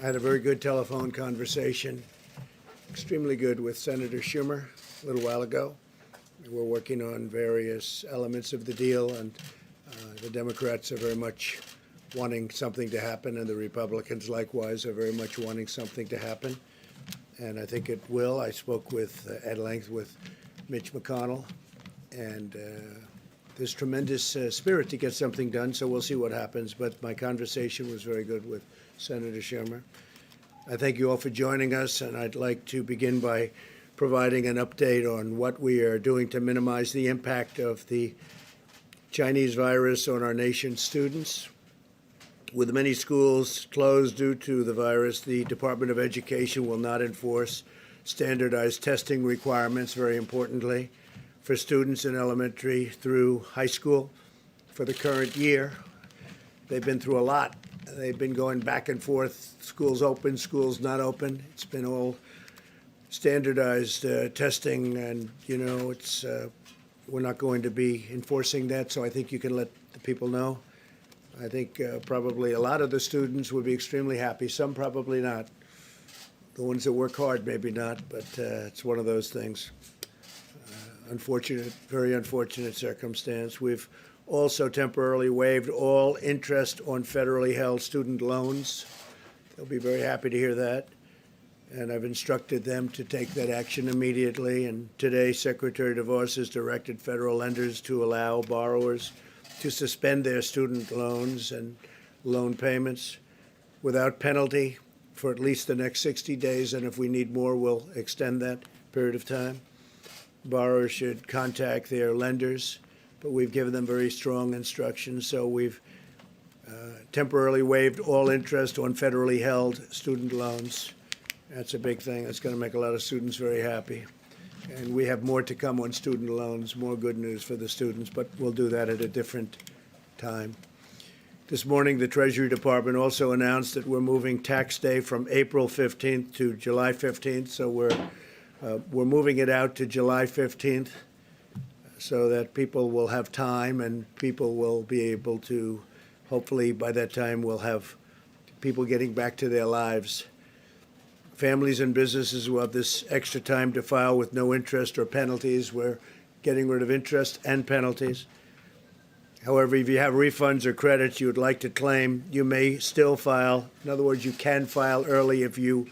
had a very good telephone conversation, extremely good, with Senator Schumer a little while ago. We're working on various elements of the deal, and the Democrats are very much wanting something to happen, and the Republicans likewise are very much wanting something to happen. And I think it will. I spoke at length with Mitch McConnell, and there's tremendous spirit to get something done, so we'll see what happens. But my conversation was very good with Senator Schumer. I thank you all for joining us, and I'd like to begin by providing an update on what we are doing to minimize the impact of the Chinese virus on our nation's students. With many schools closed due to the virus, the Department of Education will not enforce standardized testing requirements, very importantly, for students in elementary through high school for the current year. They've been through a lot. They've been going back and forth, schools open, schools not open. It's been all standardized testing, and, we're not going to be enforcing that, so I think you can let the people know. I think probably a lot of the students would be extremely happy. Some probably not. The ones that work hard, maybe not, but it's one of those things. Unfortunate, very unfortunate circumstance. We've also temporarily waived all interest on federally held student loans. They'll be very happy to hear that. And I've instructed them to take that action immediately. And today, Secretary DeVos has directed federal lenders to allow borrowers to suspend their student loans and loan payments without penalty for at least the next 60 days. And if we need more, we'll extend that period of time. Borrowers should contact their lenders, but we've given them very strong instructions. So we've temporarily waived all interest on federally held student loans. That's a big thing. That's going to make a lot of students very happy. And we have more to come on student loans, more good news for the students, but we'll do that at a different time. This morning, the Treasury Department also announced that we're moving tax day from April 15th to July 15th. So we're moving it out to July 15th so that people will have time, and people will be able to, hopefully by that time, we'll have people getting back to their lives. Families and businesses will have this extra time to file with no interest or penalties. We're getting rid of interest and penalties. However, if you have refunds or credits you would like to claim, you may still file. In other words, you can file early if you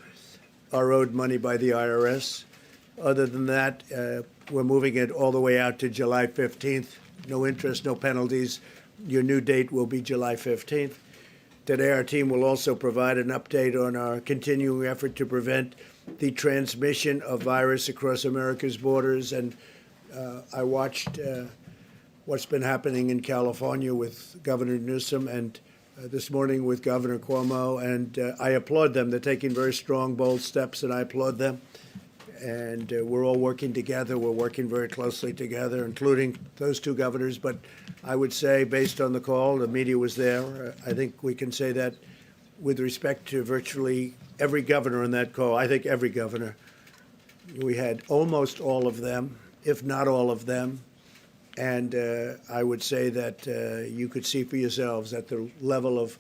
are owed money by the IRS. Other than that, we're moving it all the way out to July 15th. No interest, no penalties. Your new date will be July 15th. Today, our team will also provide an update on our continuing effort to prevent the transmission of virus across America's borders. And I watched what's been happening in California with Governor Newsom, and this morning with Governor Cuomo, and I applaud them. They're taking very strong, bold steps, and I applaud them. And we're all working together. We're working very closely together, including those two governors. But I would say, based on the call, the media was there. I think we can say that with respect to virtually every governor on that call. I think every governor. We had almost all of them, if not all of them. And I would say that you could see for yourselves that the level of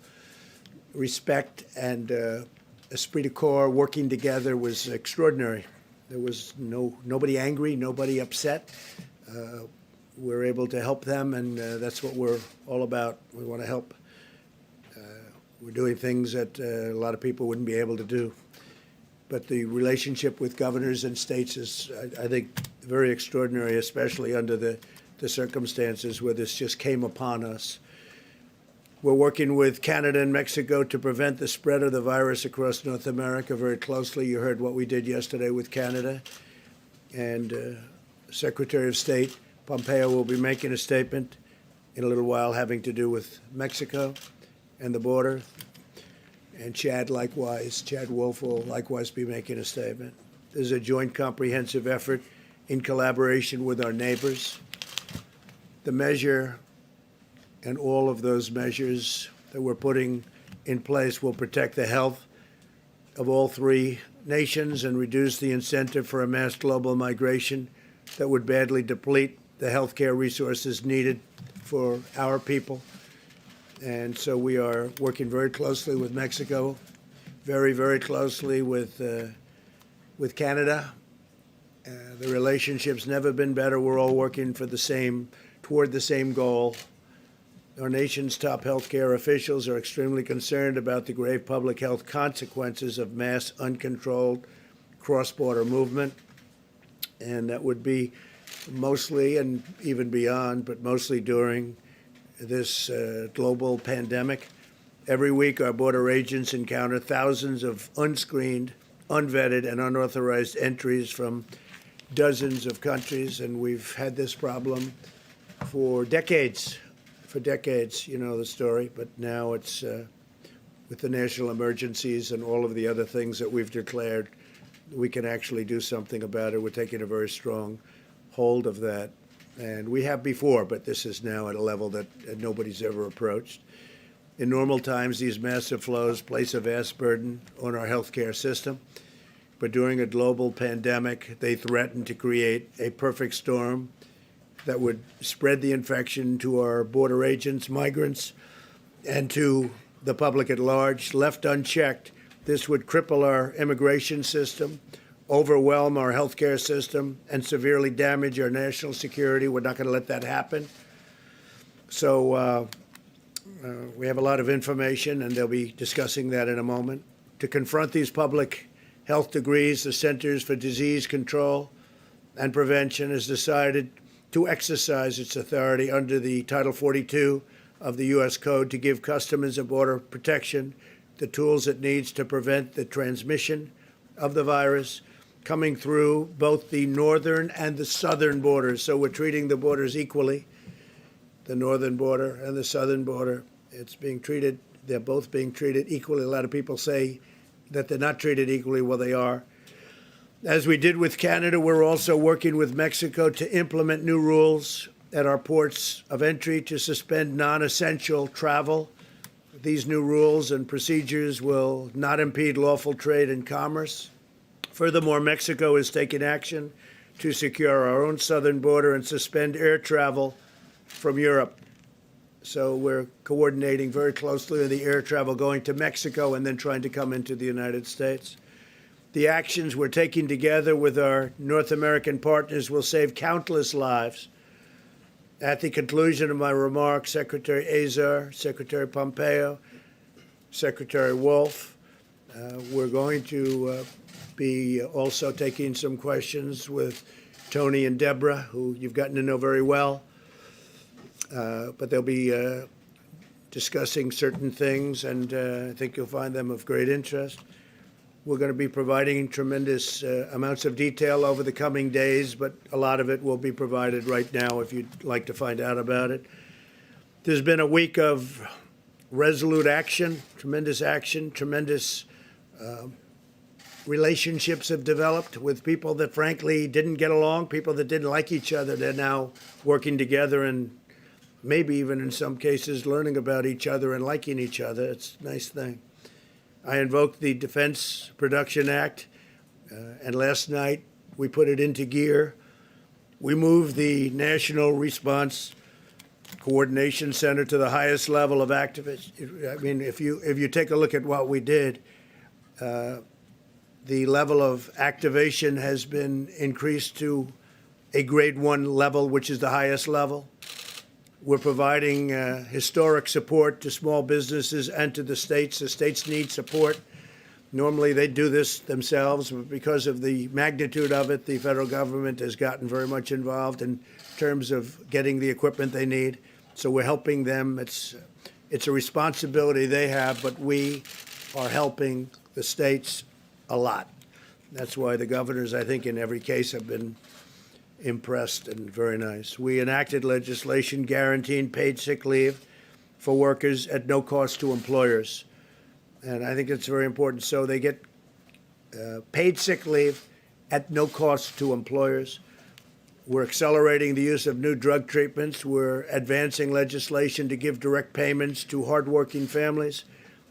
respect and esprit de corps working together was extraordinary. There was nobody angry, nobody upset. We're able to help them, and that's what we're all about. We want to help. We're doing things that a lot of people wouldn't be able to do. But the relationship with governors and states is, I think, very extraordinary, especially under the circumstances where this just came upon us. We're working with Canada and Mexico to prevent the spread of the virus across North America very closely. You heard what we did yesterday with Canada. And Secretary of State Pompeo will be making a statement in a little while having to do with Mexico and the border. And Chad Wolf will likewise be making a statement. There's a joint comprehensive effort in collaboration with our neighbors. The measure and all of those measures that we're putting in place will protect the health of all three nations and reduce the incentive for a mass global migration that would badly deplete the healthcare resources needed for our people. And so we are working very closely with Mexico very, very closely with Canada. The relationship's never been better. We're all working for toward the same goal. Our nation's top healthcare officials are extremely concerned about the grave public health consequences of mass, uncontrolled cross-border movement. And that would be mostly, and even beyond, but mostly during this global pandemic. Every week, our border agents encounter thousands of unscreened, unvetted, and unauthorized entries from dozens of countries, and we've had this problem for decades. For decades, you know the story, but now it's with the national emergencies and all of the other things that we've declared, we can actually do something about it. We're taking a very strong hold of that. And we have before, but this is now at a level that nobody's ever approached. In normal times, these massive flows place a vast burden on our healthcare system. But during a global pandemic, they threaten to create a perfect storm that would spread the infection to our border agents, migrants, and to the public at large. Left unchecked, this would cripple our immigration system, overwhelm our healthcare system, and severely damage our national security. We're not going to let that happen. So we have a lot of information, and they'll be discussing that in a moment. To confront these public health degrees, the Centers for Disease Control and Prevention has decided to exercise its authority under the Title 42 of the U.S. Code to give customers of border protection the tools it needs to prevent the transmission of the virus coming through both the northern and the southern borders. So we're treating the borders equally, the northern border and the southern border. They're both being treated equally. A lot of people say that they're not treated equally. Well, they are. As we did with Canada, we're also working with Mexico to implement new rules at our ports of entry to suspend non-essential travel. These new rules and procedures will not impede lawful trade and commerce. Furthermore, Mexico is taking action to secure our own southern border and suspend air travel from Europe. So we're coordinating very closely with the air travel going to Mexico and then trying to come into the United States. The actions we're taking together with our North American partners will save countless lives. At the conclusion of my remarks, Secretary Azar, Secretary Pompeo, Secretary Wolf, we're going to be also taking some questions with Tony and Deborah, who you've gotten to know very well. But they'll be discussing certain things, and I think you'll find them of great interest. We're going to be providing tremendous amounts of detail over the coming days, but a lot of it will be provided right now if you'd like to find out about it. There's been a week of resolute action, tremendous relationships have developed with people that frankly didn't get along, people that didn't like each other. They're now working together and maybe even in some cases learning about each other and liking each other. It's a nice thing. I invoked the Defense Production Act, and last night we put it into gear. We moved the National Response Coordination Center to the highest level of activists. I mean, if you take a look at what we did, the level of activation has been increased to a grade 1 level, which is the highest level. We're providing historic support to small businesses and to the states. The states need support. Normally, they do this themselves, but because of the magnitude of it, the federal government has gotten very much involved in terms of getting the equipment they need. So we're helping them. It's a responsibility they have, but we are helping the states a lot. That's why the governors, I think, in every case have been impressed and very nice. We enacted legislation guaranteeing paid sick leave for workers at no cost to employers. And I think it's very important. So they get paid sick leave at no cost to employers. We're accelerating the use of new drug treatments. We're advancing legislation to give direct payments to hardworking families.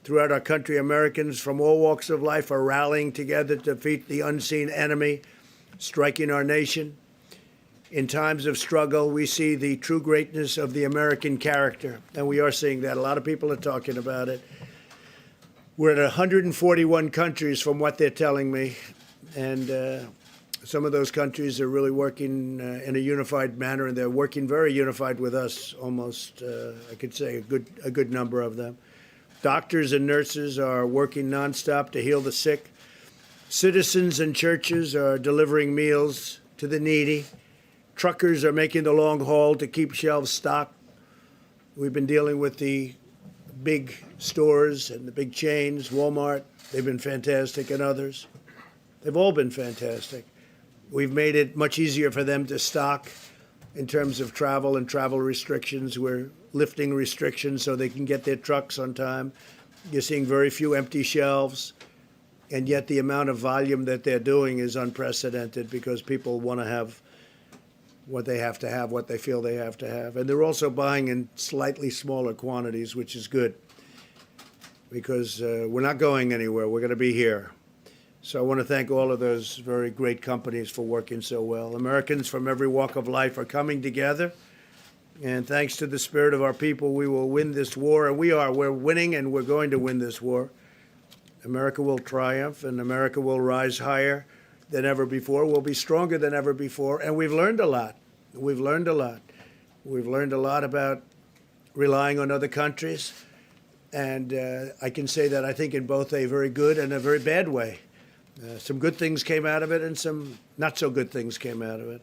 Throughout our country, Americans from all walks of life are rallying together to defeat the unseen enemy striking our nation. In times of struggle, we see the true greatness of the American character, and we are seeing that. A lot of people are talking about it. We're at 141 countries from what they're telling me, and some of those countries are really working in a unified manner, and they're working very unified with us, almost, I could say, a good number of them. Doctors and nurses are working nonstop to heal the sick. Citizens and churches are delivering meals to the needy. Truckers are making the long haul to keep shelves stocked. We've been dealing with the big stores and the big chains, Walmart. They've been fantastic, and others. They've all been fantastic. We've made it much easier for them to stock in terms of travel and travel restrictions. We're lifting restrictions so they can get their trucks on time. You're seeing very few empty shelves, and yet the amount of volume that they're doing is unprecedented because people want to have what they have to have, what they feel they have to have. And they're also buying in slightly smaller quantities, which is good because we're not going anywhere. We're going to be here. So I want to thank all of those very great companies for working so well. Americans from every walk of life are coming together. And thanks to the spirit of our people, we will win this war. And we're winning, and we're going to win this war. America will triumph, and America will rise higher than ever before. We'll be stronger than ever before. And we've learned a lot. We've learned a lot. We've learned a lot about relying on other countries. And I can say that I think in both a very good and a very bad way. Some good things came out of it, and some not so good things came out of it.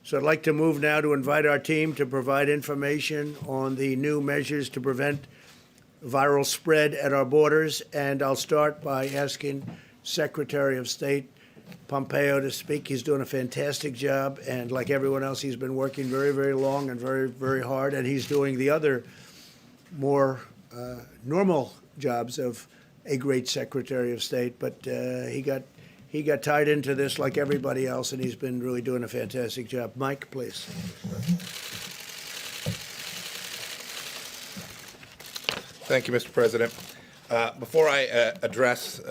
So I'd like to move now to invite our team to provide information on the new measures to prevent viral spread at our borders. And I'll start by asking Secretary of State Pompeo to speak. He's doing a fantastic job, and like everyone else, he's been working very, very long and very, very hard, and he's doing the other more normal jobs of a great Secretary of State, but he got tied into this like everybody else, and he's been really doing a fantastic job. Mike, please. Thank you, Mr. President. Before I address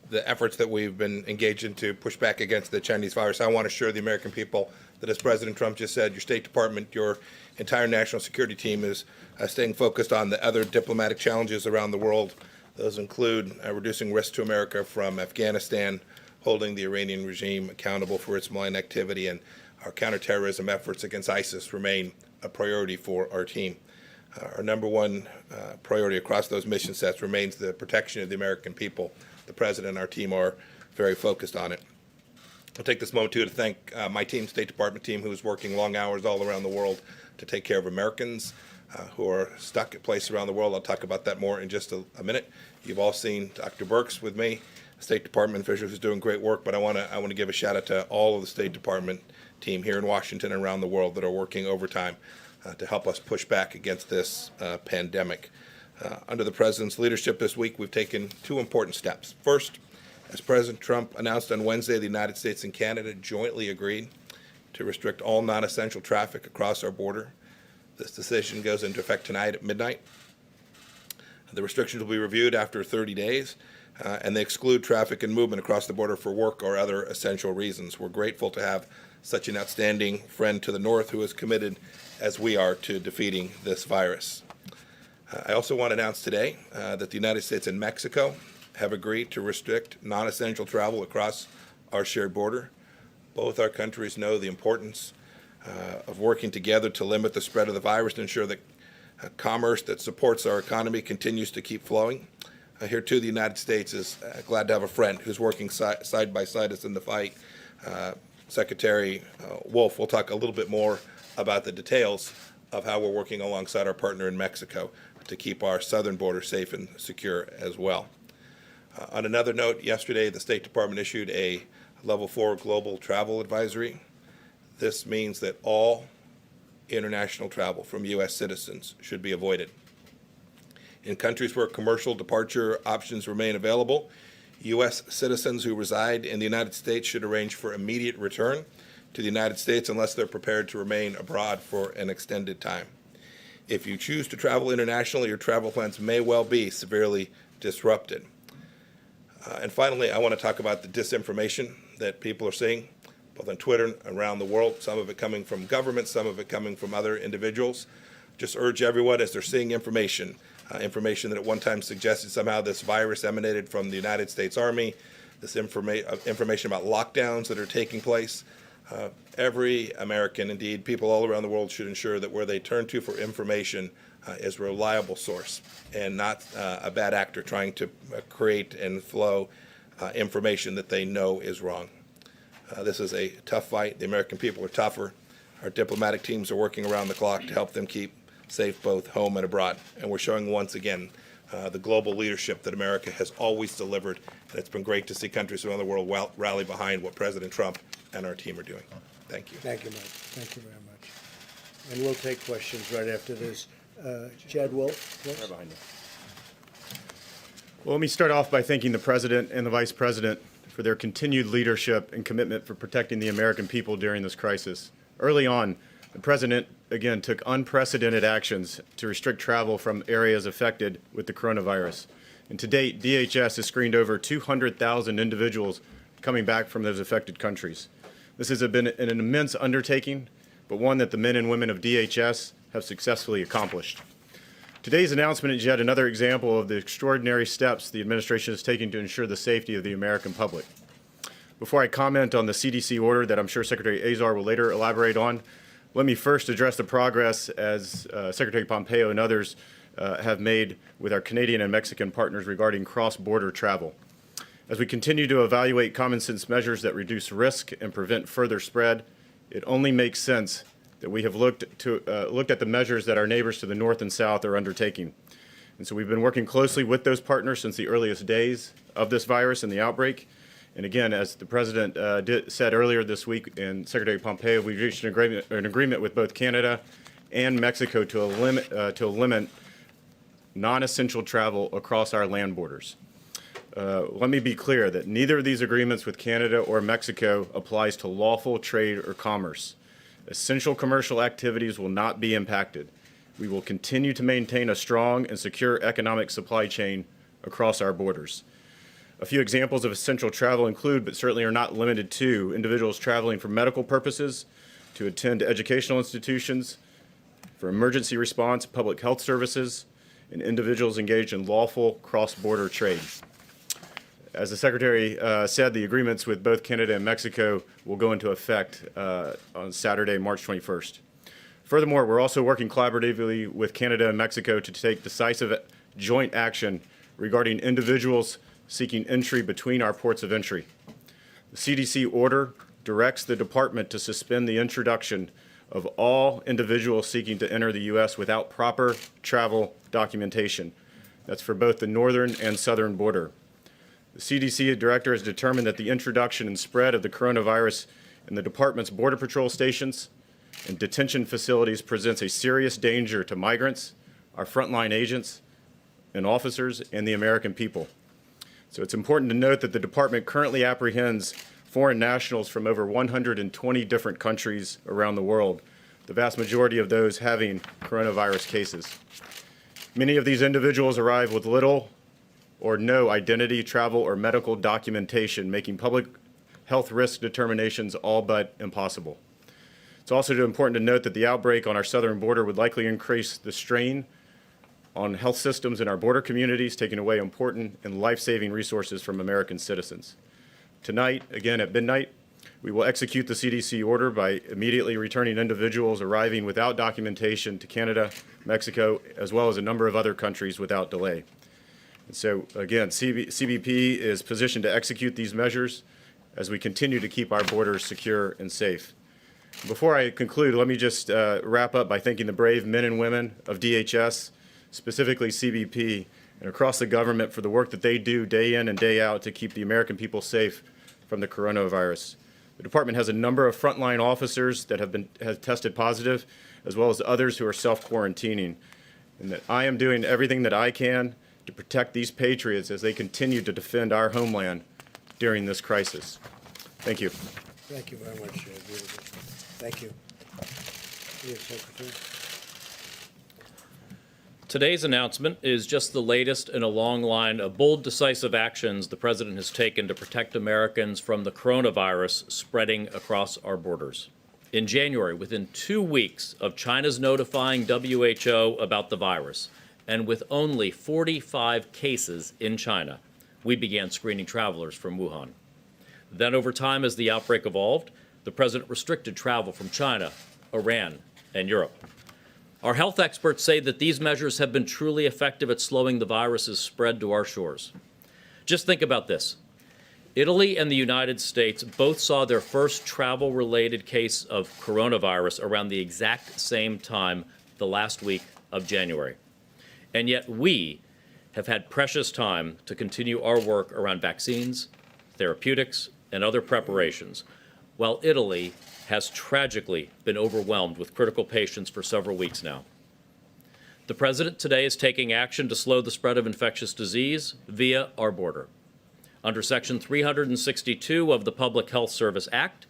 the efforts that we've been engaged in to push back against the Chinese virus, I want to assure the American people that, as President Trump just said, your State Department, your entire national security team is staying focused on the other diplomatic challenges around the world. Those include reducing risk to America from Afghanistan, holding the Iranian regime accountable for its malign activity, and our counterterrorism efforts against ISIS remain a priority for our team. Our number one priority across those mission sets remains the protection of the American people. The President and our team are very focused on it. I'll take this moment, too, to thank my team, State Department team, who is working long hours all around the world to take care of Americans who are stuck at places around the world. I'll talk about that more in just a minute. You've all seen Dr. Birx with me, State Department official who's doing great work, but I want to give a shout out to all of the State Department team here in Washington and around the world that are working overtime to help us push back against this pandemic. Under the President's leadership this week, we've taken two important steps. First, as President Trump announced on Wednesday, the United States and Canada jointly agreed to restrict all non-essential traffic across our border. This decision goes into effect tonight at midnight. The restrictions will be reviewed after 30 days, and they exclude traffic and movement across the border for work or other essential reasons. We're grateful to have such an outstanding friend to the north who is committed, as we are, to defeating this virus. I also want to announce today that the United States and Mexico have agreed to restrict non-essential travel across our shared border. Both our countries know the importance of working together to limit the spread of the virus and ensure that commerce that supports our economy continues to keep flowing. Here, too, the United States is glad to have a friend who's working side by side us in the fight. Secretary Wolf will talk a little bit more about the details of how we're working alongside our partner in Mexico to keep our southern border safe and secure as well. On another note, yesterday the State Department issued a Level 4 global travel advisory. This means that all international travel from U.S. citizens should be avoided. In countries where commercial departure options remain available, U.S. citizens who reside in the United States should arrange for immediate return to the United States unless they're prepared to remain abroad for an extended time. If you choose to travel internationally, your travel plans may well be severely disrupted. And finally, I want to talk about the disinformation that people are seeing, both on Twitter and around the world, some of it coming from government, some of it coming from other individuals. Just urge everyone, as they're seeing information information that at one time suggested somehow this virus emanated from the United States Army, this information about lockdowns that are taking place. Every American, indeed people all around the world, should ensure that where they turn to for information is a reliable source and not a bad actor trying to create and flow information that they know is wrong. This is a tough fight. The American people are tougher. Our diplomatic teams are working around the clock to help them keep safe both home and abroad. And we're showing once again the global leadership that America has always delivered. And it's been great to see countries around the world rally behind what President Trump and our team are doing. Thank you. Thank you, Mike. Thank you very much. And we'll take questions right after this. Chad Wolf, please. Right behind you. Well, let me start off by thanking the President and the Vice President for their continued leadership and commitment for protecting the American people during this crisis. Early on, the President, again, took unprecedented actions to restrict travel from areas affected with the coronavirus. And to date, DHS has screened over 200,000 individuals coming back from those affected countries. This has been an immense undertaking, but one that the men and women of DHS have successfully accomplished. Today's announcement is yet another example of the extraordinary steps the administration is taking to ensure the safety of the American public. Before I comment on the CDC order that I'm sure Secretary Azar will later elaborate on, let me first address the progress as Secretary Pompeo and others have made with our Canadian and Mexican partners regarding cross-border travel. As we continue to evaluate common sense measures that reduce risk and prevent further spread, it only makes sense that we have looked at the measures that our neighbors to the north and south are undertaking. And so we've been working closely with those partners since the earliest days of this virus and the outbreak. And again, as the President said earlier this week, and Secretary Pompeo, we've reached an agreement with both Canada and Mexico to limit non-essential travel across our land borders. Let me be clear that neither of these agreements with Canada or Mexico applies to lawful trade or commerce. Essential commercial activities will not be impacted. We will continue to maintain a strong and secure economic supply chain across our borders. A few examples of essential travel include, but certainly are not limited to, individuals traveling for medical purposes, to attend educational institutions, for emergency response, public health services, and individuals engaged in lawful cross-border trade. As the Secretary said, the agreements with both Canada and Mexico will go into effect on Saturday, March 21st. Furthermore, we're also working collaboratively with Canada and Mexico to take decisive joint action regarding individuals seeking entry between our ports of entry. The CDC order directs the Department to suspend the introduction of all individuals seeking to enter the U.S. without proper travel documentation. That's for both the northern and southern border. The CDC director has determined that the introduction and spread of the coronavirus in the department's border patrol stations and detention facilities presents a serious danger to migrants, our frontline agents and officers, and the American people. So it's important to note that the department currently apprehends foreign nationals from over 120 different countries around the world, the vast majority of those having coronavirus cases. Many of these individuals arrive with little or no identity, travel, or medical documentation, making public health risk determinations all but impossible. It's also important to note that the outbreak on our southern border would likely increase the strain on health systems in our border communities, taking away important and life-saving resources from American citizens. Tonight, again at midnight, we will execute the CDC order by immediately returning individuals arriving without documentation to Canada, Mexico, as well as a number of other countries without delay. And so, again, CBP is positioned to execute these measures as we continue to keep our borders secure and safe. Before I conclude, let me just wrap up by thanking the brave men and women of DHS, specifically CBP, and across the government for the work that they do day in and day out to keep the American people safe from the coronavirus. The department has a number of frontline officers that have tested positive, as well as others who are self-quarantining, and that I am doing everything that I can to protect these patriots as they continue to defend our homeland during this crisis. Thank you. Thank you very much, David. Thank you. Yes, Secretary. Today's announcement is just the latest in a long line of bold, decisive actions the President has taken to protect Americans from the coronavirus spreading across our borders. In January, within 2 weeks of China's notifying WHO about the virus, and with only 45 cases in China, we began screening travelers from Wuhan. Then over time, as the outbreak evolved, the president restricted travel from China, Iran, and Europe. Our health experts say that these measures have been truly effective at slowing the virus's spread to our shores. Just think about this. Italy and the United States both saw their first travel-related case of coronavirus around the exact same time, the last week of January. And yet we have had precious time to continue our work around vaccines, therapeutics, and other preparations, while Italy has tragically been overwhelmed with critical patients for several weeks now. The president today is taking action to slow the spread of infectious disease via our border. Under Section 362 of the Public Health Service Act,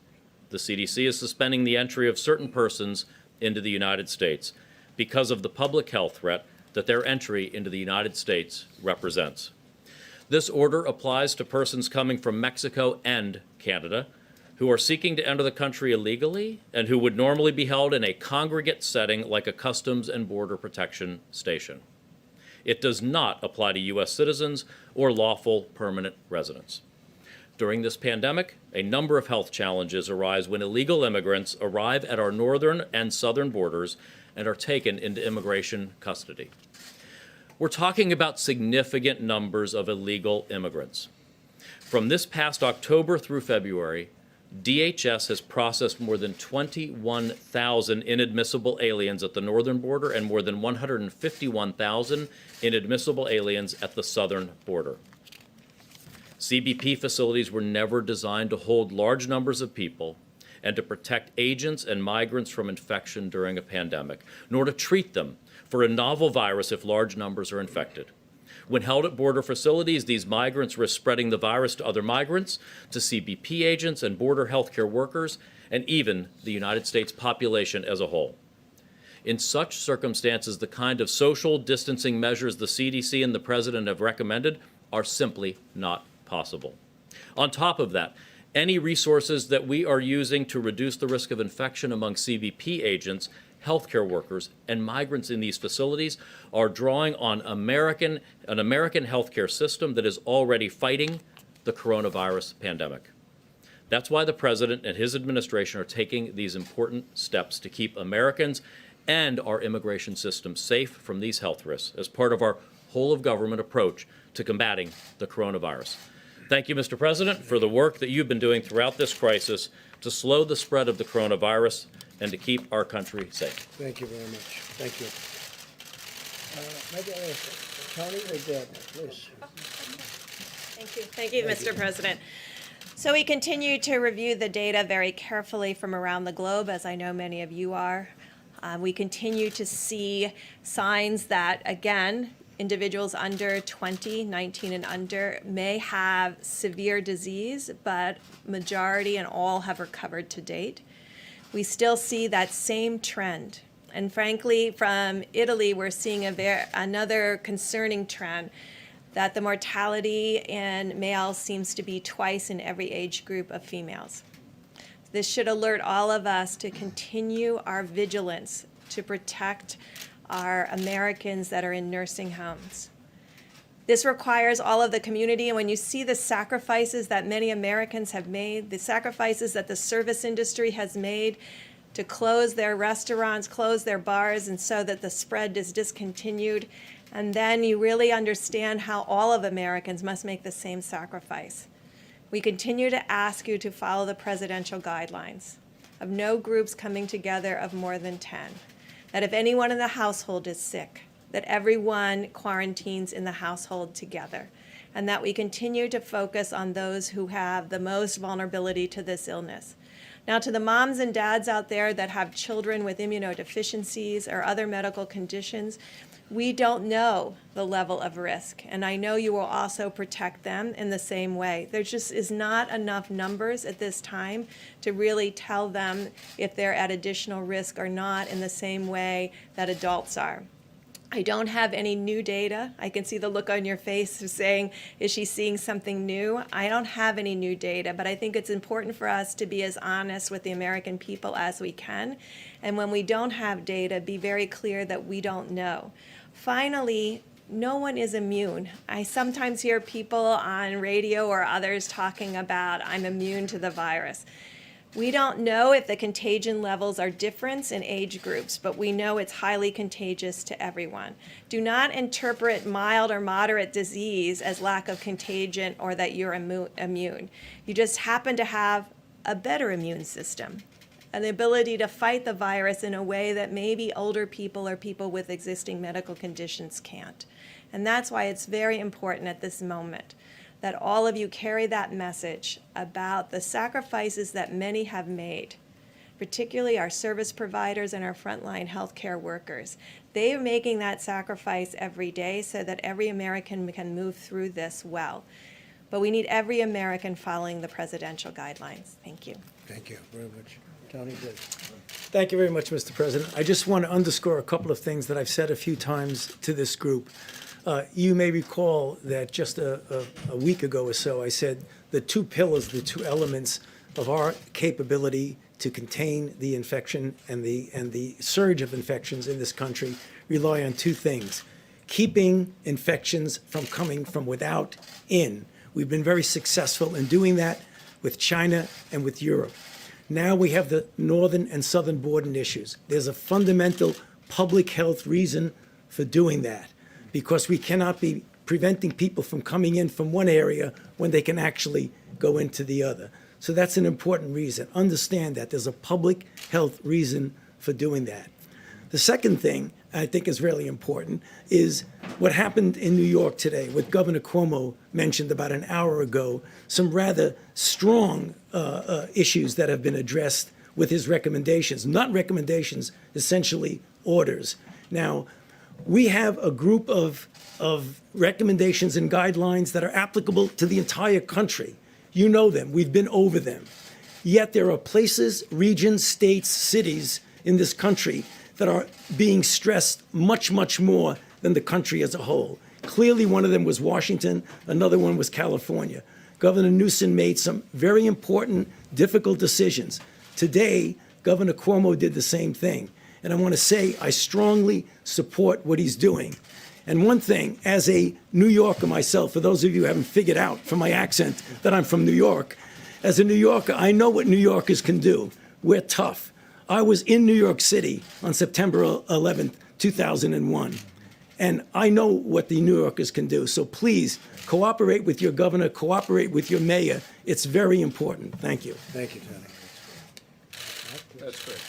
the CDC is suspending the entry of certain persons into the United States because of the public health threat that their entry into the United States represents. This order applies to persons coming from Mexico and Canada who are seeking to enter the country illegally and who would normally be held in a congregate setting like a Customs and Border Protection station. It does not apply to U.S. citizens or lawful permanent residents. During this pandemic, a number of health challenges arise when illegal immigrants arrive at our northern and southern borders and are taken into immigration custody. We're talking about significant numbers of illegal immigrants. From this past October through February, DHS has processed more than 21,000 inadmissible aliens at the northern border and more than 151,000 inadmissible aliens at the southern border. CBP facilities were never designed to hold large numbers of people and to protect agents and migrants from infection during a pandemic, nor to treat them for a novel virus if large numbers are infected. When held at border facilities, these migrants risk spreading the virus to other migrants, to CBP agents and border healthcare workers, and even the United States population as a whole. In such circumstances, the kind of social distancing measures the CDC and the president have recommended are simply not possible. On top of that, any resources that we are using to reduce the risk of infection among CBP agents, healthcare workers, and migrants in these facilities are drawing on an American healthcare system that is already fighting the coronavirus pandemic. That's why the president and his administration are taking these important steps to keep Americans and our immigration system safe from these health risks as part of our whole-of-government approach to combating the coronavirus. Thank you, Mr. President, for the work that you've been doing throughout this crisis to slow the spread of the coronavirus and to keep our country safe. Thank you very much. Thank you. Tony or Deb, please. Thank you, Mr. President. So we continue to review the data very carefully from around the globe, as I know many of you are. We continue to see signs that, again, individuals under 20, 19 and under may have severe disease, but majority and all have recovered to date. We still see that same trend. And frankly, from Italy, we're seeing another concerning trend, that the mortality in males seems to be twice in every age group of females. This should alert all of us to continue our vigilance to protect our Americans that are in nursing homes. This requires all of the community, and when you see the sacrifices that many Americans have made, the sacrifices that the service industry has made to close their restaurants, close their bars, and so that the spread is discontinued, and then you really understand how all of Americans must make the same sacrifice. We continue to ask you to follow the presidential guidelines of no groups coming together of more than 10, that if anyone in the household is sick, that everyone quarantines in the household together, and that we continue to focus on those who have the most vulnerability to this illness. Now, to the moms and dads out there that have children with immunodeficiencies or other medical conditions, we don't know the level of risk, and I know you will also protect them in the same way. There just is not enough numbers at this time to really tell them if they're at additional risk or not in the same way that adults are. I don't have any new data. I can see the look on your face of saying, is she seeing something new? I don't have any new data, but I think it's important for us to be as honest with the American people as we can. And when we don't have data, be very clear that we don't know. Finally, no one is immune. I sometimes hear people on radio or others talking about, I'm immune to the virus. We don't know if the contagion levels are different in age groups, but we know it's highly contagious to everyone. Do not interpret mild or moderate disease as lack of contagion or that you're immune. You just happen to have a better immune system, and the ability to fight the virus in a way that maybe older people or people with existing medical conditions can't. And that's why it's very important at this moment that all of you carry that message about the sacrifices that many have made, particularly our service providers and our frontline healthcare workers. They are making that sacrifice every day so that every American can move through this well. But we need every American following the presidential guidelines. Thank you. Thank you very much. Tony, please. Thank you very much, Mr. President. I just want to underscore a couple of things that I've said a few times to this group. You may recall that just a week ago or so, I said the two pillars, the two elements of our capability to contain the infection and the surge of infections in this country rely on two things: keeping infections from coming from without in. We've been very successful in doing that with China and with Europe. Now we have the northern and southern border issues. There's a fundamental public health reason for doing that, because we cannot be preventing people from coming in from one area when they can actually go into the other. So that's an important reason. Understand that there's a public health reason for doing that. The second thing I think is really important is what happened in New York today, what Governor Cuomo mentioned about an hour ago, some rather strong issues that have been addressed with his recommendations. Not recommendations, essentially orders. Now, we have a group of recommendations and guidelines that are applicable to the entire country. You know them. We've been over them. Yet there are places, regions, states, cities in this country that are being stressed much, much more than the country as a whole. Clearly, one of them was Washington. Another one was California. Governor Newsom made some very important, difficult decisions. Today, Governor Cuomo did the same thing. And I want to say I strongly support what he's doing. And one thing, as a New Yorker myself, for those of you who haven't figured out from my accent that I'm from New York, as a New Yorker, I know what New Yorkers can do. We're tough. I was in New York City on September 11th, 2001. And I know what the New Yorkers can do. So please, cooperate with your governor, cooperate with your mayor. It's very important. Thank you. Thank you, Tony. That's great.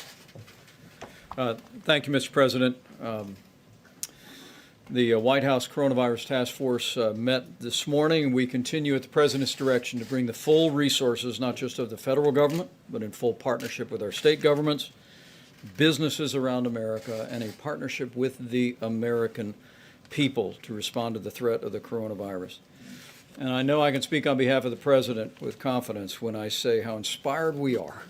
Thank you, Mr. President. The White House Coronavirus Task Force met this morning. We continue at the President's direction to bring the full resources, not just of the federal government, but in full partnership with our state governments, businesses around America, and a partnership with the American people to respond to the threat of the coronavirus. And I know I can speak on behalf of the President with confidence when I say how inspired we are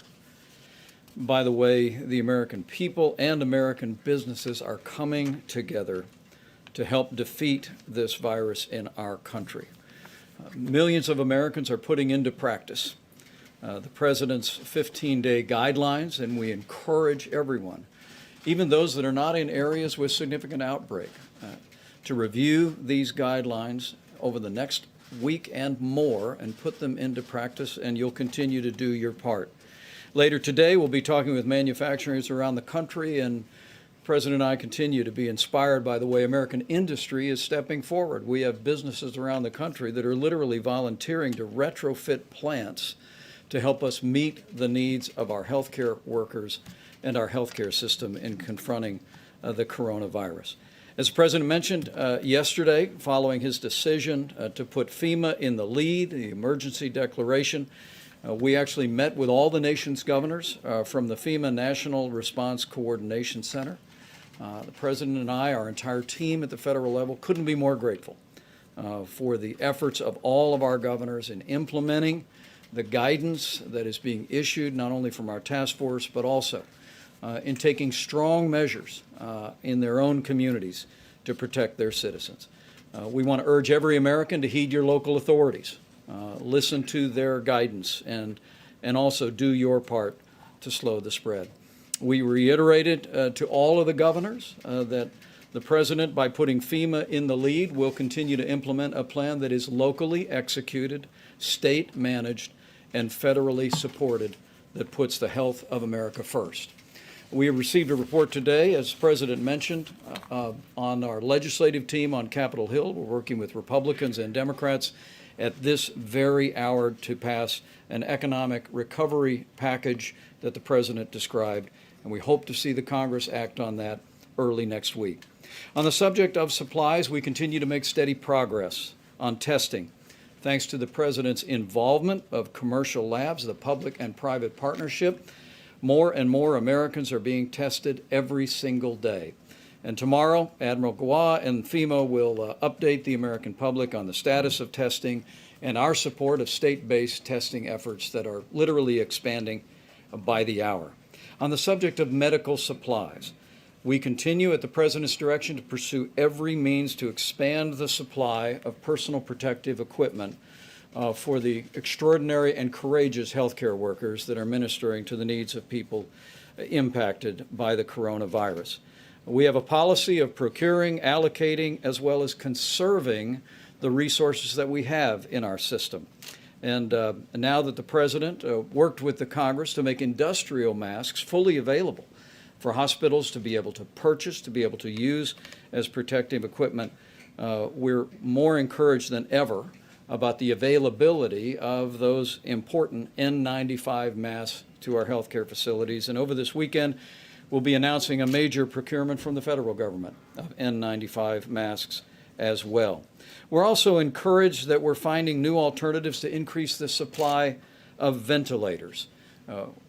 by the way the American people and American businesses are coming together to help defeat this virus in our country. Millions of Americans are putting into practice the President's 15-day guidelines, and we encourage everyone, even those that are not in areas with significant outbreak, to review these guidelines over the next week and more and put them into practice, and you'll continue to do your part. Later today, we'll be talking with manufacturers around the country, and the President and I continue to be inspired by the way American industry is stepping forward. We have businesses around the country that are literally volunteering to retrofit plants to help us meet the needs of our healthcare workers and our healthcare system in confronting the coronavirus. As the President mentioned yesterday, following his decision to put FEMA in the lead, the emergency declaration, we actually met with all the nation's governors from the FEMA National Response Coordination Center. The President and I, our entire team at the federal level, couldn't be more grateful for the efforts of all of our governors in implementing the guidance that is being issued not only from our task force, but also in taking strong measures in their own communities to protect their citizens. We want to urge every American to heed your local authorities, listen to their guidance, and also do your part to slow the spread. We reiterated to all of the governors that The President, by putting FEMA in the lead, will continue to implement a plan that is locally executed, state-managed, and federally supported that puts the health of America first. We have received a report today, as the President mentioned, on our legislative team on Capitol Hill. We're working with Republicans and Democrats at this very hour to pass an economic recovery package that the President described, and we hope to see the Congress act on that early next week. On the subject of supplies, we continue to make steady progress on testing. Thanks to the President's involvement of commercial labs, the public and private partnership, more and more Americans are being tested every single day. And tomorrow, Admiral Gua and FEMA will update the American public on the status of testing and our support of state-based testing efforts that are literally expanding by the hour. On the subject of medical supplies, we continue at the President's direction to pursue every means to expand the supply of personal protective equipment for the extraordinary and courageous healthcare workers that are ministering to the needs of people impacted by the coronavirus. We have a policy of procuring, allocating, as well as conserving the resources that we have in our system. And now that the President worked with the Congress to make industrial masks fully available for hospitals to be able to purchase, to be able to use as protective equipment, we're more encouraged than ever about the availability of those important N95 masks to our healthcare facilities. And over this weekend, we'll be announcing a major procurement from the federal government of N95 masks as well. We're also encouraged that we're finding new alternatives to increase the supply of ventilators.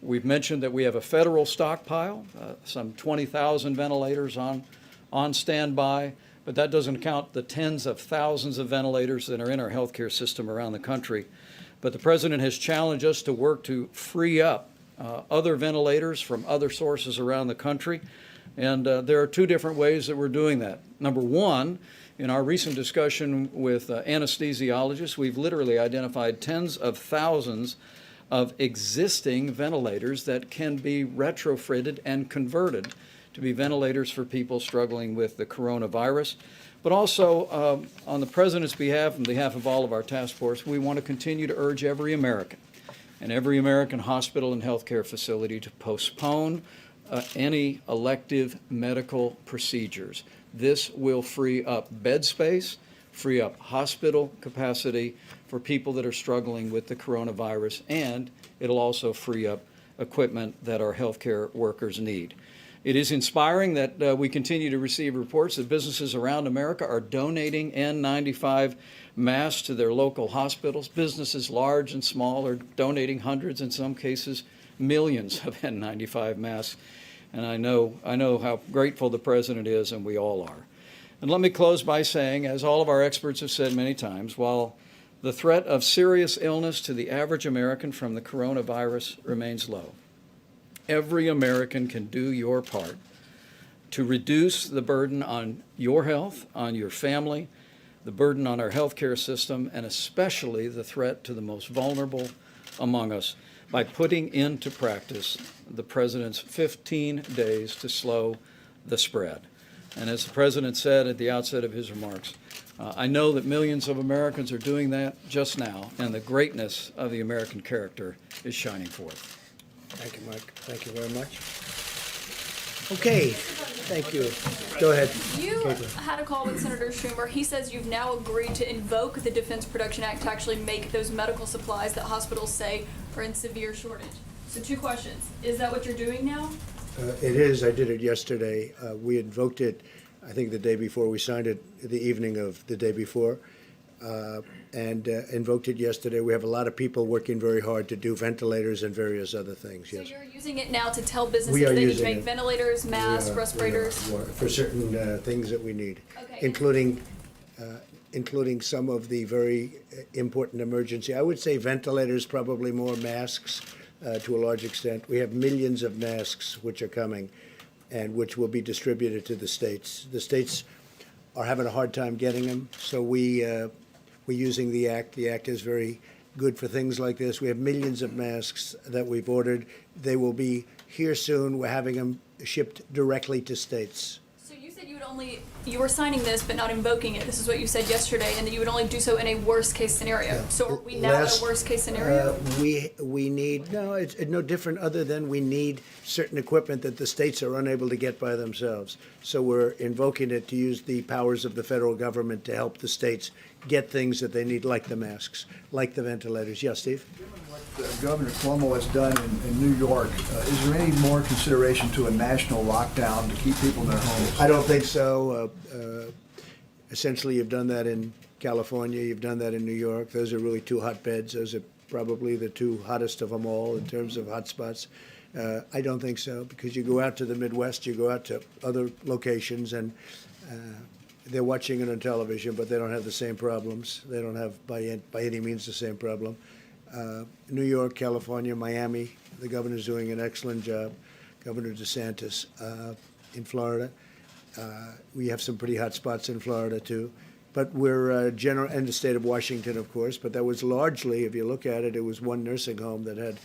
We've mentioned that we have a federal stockpile, some 20,000 ventilators on standby, but that doesn't count the tens of thousands of ventilators that are in our healthcare system around the country. But the President has challenged us to work to free up other ventilators from other sources around the country. And there are two different ways that we're doing that. Number one, in our recent discussion with anesthesiologists, we've literally identified tens of thousands of existing ventilators that can be retrofitted and converted to be ventilators for people struggling with the coronavirus. But also, on the President's behalf, on behalf of all of our task force, we want to continue to urge every American and every American hospital and healthcare facility to postpone any elective medical procedures. This will free up bed space, free up hospital capacity for people that are struggling with the coronavirus, and it'll also free up equipment that our healthcare workers need. It is inspiring that we continue to receive reports that businesses around America are donating N95 masks to their local hospitals. Businesses large and small are donating hundreds, in some cases millions of N95 masks. And I know how grateful the President is, and we all are. And let me close by saying, as all of our experts have said many times, while the threat of serious illness to the average American from the coronavirus remains low, every American can do your part to reduce the burden on your health, on your family, the burden on our healthcare system, and especially the threat to the most vulnerable among us by putting into practice the President's 15 days to slow the spread. And as the President said at the outset of his remarks, I know that millions of Americans are doing that just now, and the greatness of the American character is shining forth. Thank you, Mike. Thank you very much. Okay, thank you. Go ahead. You Caitlin. had a call with Senator Schumer. He says you've now agreed to invoke the Defense Production Act to actually make those medical supplies that hospitals say are in severe shortage. So two questions. Is that what you're doing now? It is. I did it yesterday. We invoked it, I think, the day before. We signed it the evening of the day before and invoked it yesterday. We have a lot of people working very hard to do ventilators and various other things, yes. So you're using it now to tell businesses We are they need to using make it. ventilators, masks, We are respirators? for certain things that we need, Okay. including some of the very important emergency. I would say ventilators, probably more masks to a large extent. We have millions of masks which are coming and which will be distributed to the states. The states are having a hard time getting them, so we're using the Act. The Act is very good for things like this. We have millions of masks that we've ordered. They will be here soon. We're having them shipped directly to states. So you said you would you were signing this but not invoking it. This is what you said yesterday, and that you would only do so in a worst case scenario. So are we now at a worst case scenario? We need, no, it's no different other than we need certain equipment that the states are unable to get by themselves. So we're invoking it to use the powers of the federal government to help the states get things that they need, like the masks, like the ventilators. Yes, Steve? Governor Cuomo has done in New York, is there any more consideration to a national lockdown to keep people in their homes? I don't think so. Essentially, you've done that in California, you've done that in New York. Those are really two hotbeds. Those are probably the two hottest of them all in terms of hotspots. I don't think so, because you go out to the Midwest, you go out to other locations, and they're watching it on television, but they don't have the same problems. They don't have, by any means, the same problem. New York, California, Miami, the governor's doing an excellent job. Governor DeSantis in Florida. We have some pretty hot spots in Florida, too. But we're and the state of Washington, of course. But that was largely, if you look at it, it was one nursing home that had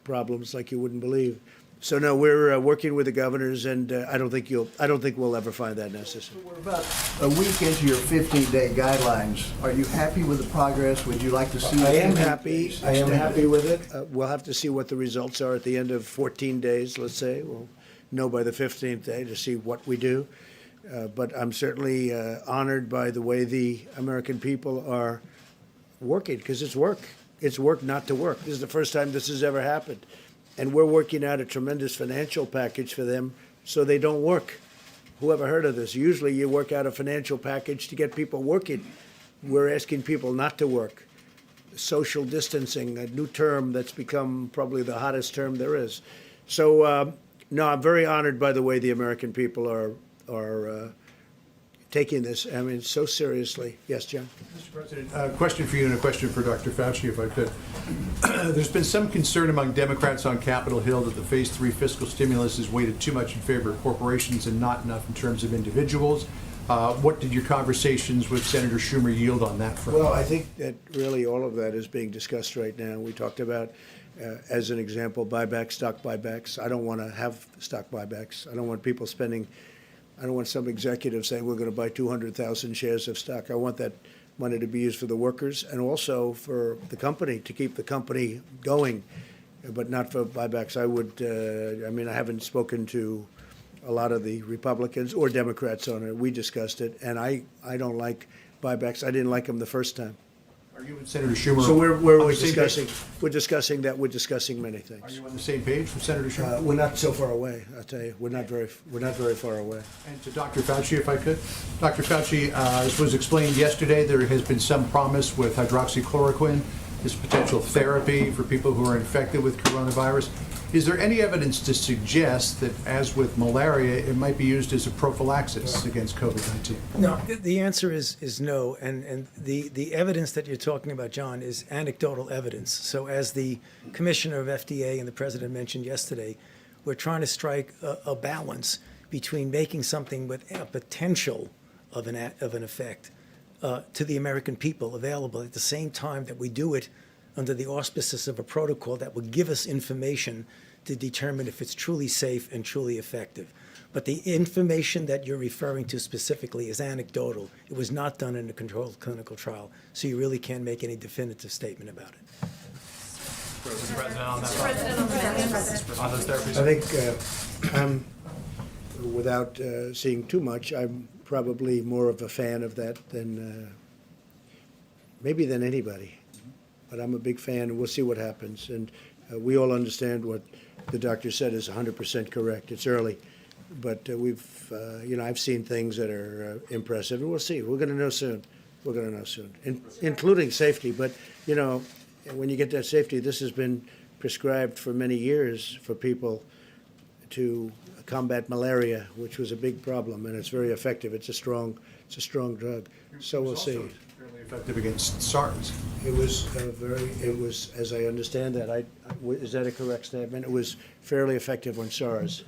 problems like you wouldn't believe. So no, we're working with the governors, and I don't think we'll ever find that necessary. We're about a week into your 15-day guidelines. Are you happy with the progress? Would you like to see? I am happy. I am happy with it. We'll have to see what the results are at the end of 14 days, let's say. We'll know by the 15th day to see what we do. But I'm certainly honored by the way the American people are working, because it's work. It's work not to work. This is the first time this has ever happened. And we're working out a tremendous financial package for them so they don't work. Who ever heard of this? Usually you work out a financial package to get people working. We're asking people not to work. Social distancing, a new term that's become probably the hottest term there is. So, no, I'm very honored by the way the American people are taking this, I mean, so seriously. Yes, John? Mr. President, a question for you and a question for Dr. Fauci, if I could. There's been some concern among Democrats on Capitol Hill that the Phase 3 fiscal stimulus is weighted too much in favor of corporations and not enough in terms of individuals. What did your conversations with Senator Schumer yield on that front? Well, I think that really all of that is being discussed right now. We talked about, as an example, buybacks, stock buybacks. I don't want to have stock buybacks. I don't want people spending. I don't want some executive saying we're going to buy 200,000 shares of stock. I want that money to be used for the workers and also for the company, to keep the company going, but not for buybacks. I would, I mean, I haven't spoken to a lot of the Republicans or Democrats on it. We discussed it, and I don't like buybacks. I didn't like them the first time. Are you and Senator Schumer? So we're on the same discussing. page? We're discussing that. We're discussing many Are things. you on the same page with Senator Schumer? We're not so far away. I'll tell you, we're not very far away. And to Dr. Fauci, if I could. Dr. Fauci, as was explained yesterday, there has been some promise with hydroxychloroquine, this potential therapy for people who are infected with coronavirus. Is there any evidence to suggest that, as with malaria, it might be used as a prophylaxis against COVID-19? No, the answer is no, and the evidence that you're talking about, John, is anecdotal evidence. So as the commissioner of FDA and the president mentioned yesterday, we're trying to strike a balance between making something with a potential of an effect to the American people available at the same time that we do it under the auspices of a protocol that will give us information to determine if it's truly safe and truly effective. But the information that you're referring to specifically is anecdotal. It was not done in a controlled clinical trial, so you really can't make any definitive statement about it. Mr. President, on those therapies. I think, without seeing too much, I'm probably more of a fan of that than maybe than anybody. But I'm a big fan, and we'll see what happens. And we all understand what the doctor said is 100% correct. It's early, but I've seen things that are impressive, and we'll see. We're going to know soon. We're going to know soon, including safety. But, when you get that safety, this has been prescribed for many years for people to combat malaria, which was a big problem, and it's very effective. It's a strong drug. So we'll see. Fairly effective against SARS. It was as I understand that, is that a correct statement? It was fairly effective on SARS.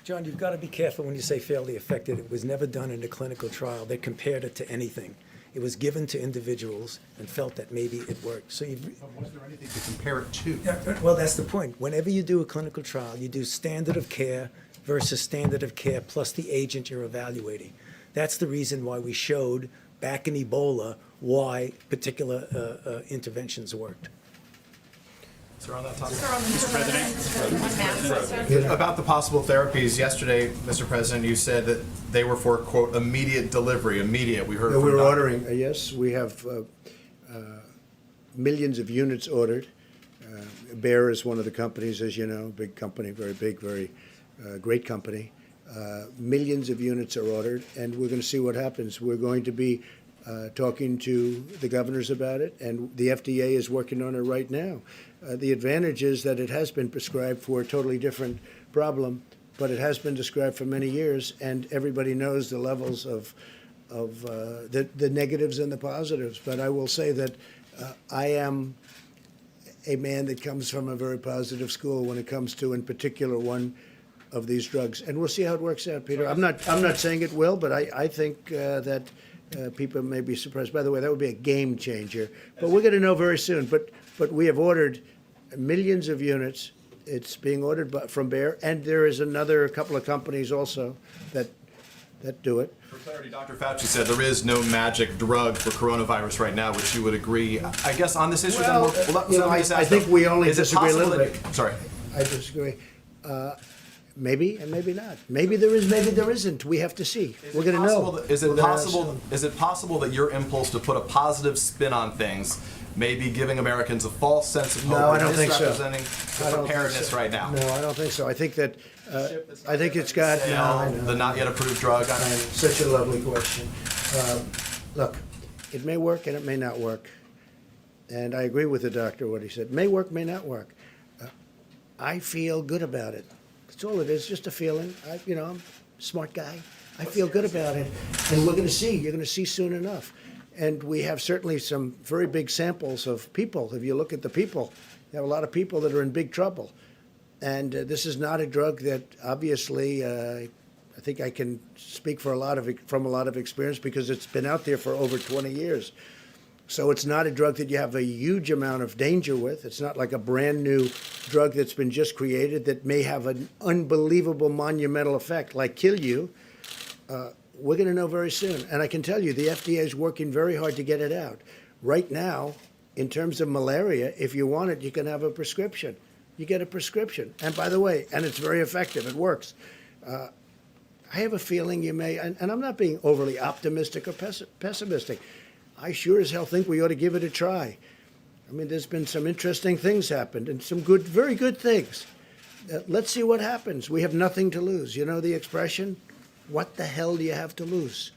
John, you've got to be careful when you say fairly effective. It was never done in a clinical trial. They compared it to anything. It was given to individuals and felt that maybe it worked. So Was there anything to compare it to? well, that's the point. Whenever you do a clinical trial, you do standard of care versus standard of care plus the agent you're evaluating. That's the reason why we showed back in Ebola why particular interventions worked. Sir, on that topic. Mr. President, about the possible therapies, yesterday, Mr. President, you said that they were for, quote, immediate delivery, immediate. We heard No, from we're Dr. ordering, yes, we have millions of units ordered. Bayer is one of the companies, as you know, big company, very big, very great company. Millions of units are ordered, and we're going to see what happens. We're going to be talking to the governors about it, and the FDA is working on it right now. The advantage is that it has been prescribed for a totally different problem, but it has been prescribed for many years, and everybody knows the levels of the negatives and the positives. But I will say that I am a man that comes from a very positive school when it comes to, in particular, one of these drugs, and we'll see how it works out, Peter. I'm not saying it will, but I think that people may be surprised. By the way, that would be a game changer. But we're going to know very soon. But we have ordered millions of units. It's being ordered from Bayer, and there is another couple of companies also that do it. For clarity, Dr. Fauci said there is no magic drug for coronavirus right now, which you would agree. I guess on this issue, Well, I think we only disagree a little bit. Sorry. I disagree. Maybe and maybe not. Maybe there is, maybe there isn't. We have to see. We're going to know. Is it We're gonna possible? Is it possible that your impulse to put a positive spin on things may be giving Americans a false sense of hope? No, I and don't think so. misrepresenting I the don't think preparedness so. right now. No, I don't think so. I think that I think it's got The not yet approved drug. Such a lovely question. Look, it may work and it may not work. And I agree with the doctor, what he said. May work, may not work. I feel good about it. That's all it is, just a feeling. I'm a smart guy. I feel good about it. And we're going to see. You're going to see soon enough. And we have certainly some very big samples of people. If you look at the people, you have a lot of people that are in big trouble. And this is not a drug that obviously, I think I can speak from a lot of experience because it's been out there for over 20 years. So it's not a drug that you have a huge amount of danger with. It's not like a brand new drug that's been just created that may have an unbelievable monumental effect, like kill you. We're going to know very soon. And I can tell you, the FDA is working very hard to get it out. Right now, in terms of malaria, if you want it, you can have a prescription. You get a prescription. And by the way, and it's very effective. It works. I have a feeling you may, and I'm not being overly optimistic or pessimistic. I sure as hell think we ought to give it a try. I mean, there's been some interesting things happened and some good, very good things. Let's see what happens. We have nothing to lose. You know the expression? What the hell do you have to lose?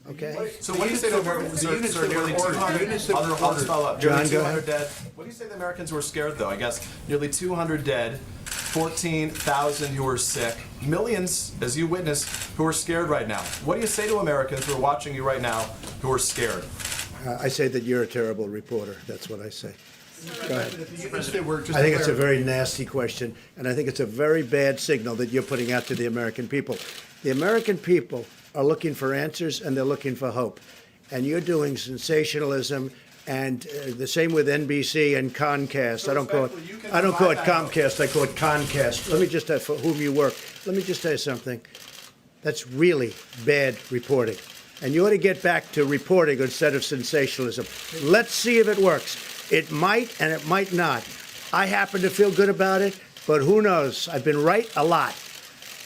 Okay? So what do you say to Americans? Sir, nearly 200. John, go ahead. Dead. What do you say to the Americans who are scared, though? I guess nearly 200 dead, 14,000 who are sick, millions, as you witnessed, who are scared right now. What do you say to Americans who are watching you right now who are scared? I say that you're a terrible reporter. That's what I say. Go ahead. I I think it's a very nasty question, and I think it's a very bad signal that you're putting out to the American people. The American people are looking for answers, and they're looking for hope. And you're doing sensationalism, and the same with NBC and Comcast. I don't call it Comcast. I call it Concast. Let me just for whom you work. Let me just tell you something. That's really bad reporting. And you ought to get back to reporting instead of sensationalism. Let's see if it works. It might and it might not. I happen to feel good about it, but who knows? I've been right a lot.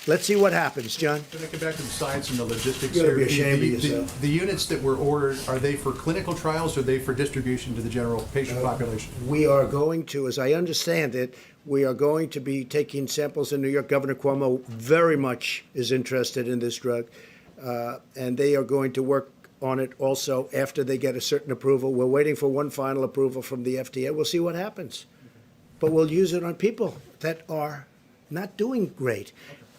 Let's see what happens, John. Can I get back to the science and the logistics You ought to here? be ashamed of yourself. The units that were ordered, are they for clinical trials or are they for distribution to the general patient population? We are going to, as I understand it, we are going to be taking samples in New York. Governor Cuomo very much is interested in this drug, and they are going to work on it also after they get a certain approval. We're waiting for one final approval from the FDA. We'll see what happens. But we'll use it on people that are not doing great,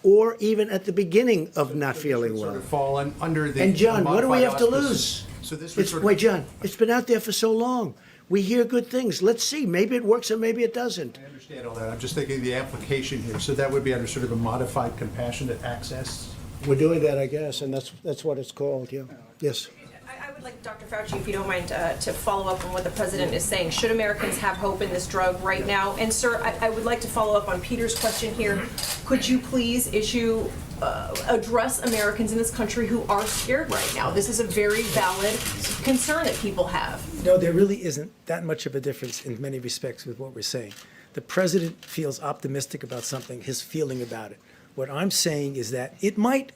or even at the beginning of not feeling Sort well. of fall under the. And John, what do we have to modified lose? auspices. So this would sort of. Wait, John, it's been out there for so long. We hear good things. Let's see. Maybe it works or maybe it doesn't. I understand all that. I'm just thinking of the application here. So that would be under sort of a modified compassionate access? We're doing that, I guess, and that's what it's called, yeah. Yes. I would I'd like Dr. Fauci, if you don't mind, to follow up on what the president is saying. Should Americans have hope in this drug right now? And sir, I would like to follow up on Peter's question here. Could you please address Americans in this country who are scared right now? This is a very valid concern that people have. No, there really isn't that much of a difference in many respects with what we're saying. The president feels optimistic about something, his feeling about it. What I'm saying is that it might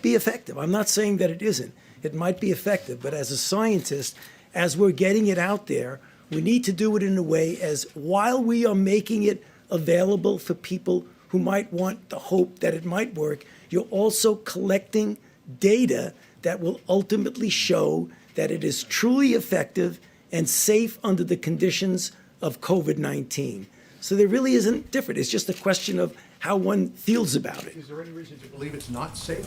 be effective. I'm not saying that it isn't. It might be effective, but as a scientist, as we're getting it out there, we need to do it in a way as while we are making it available for people who might want the hope that it might work, you're also collecting data that will ultimately show that it is truly effective and safe under the conditions of COVID-19. So there really isn't different. It's just a question of how one feels about it. Is there any reason to believe it's not safe?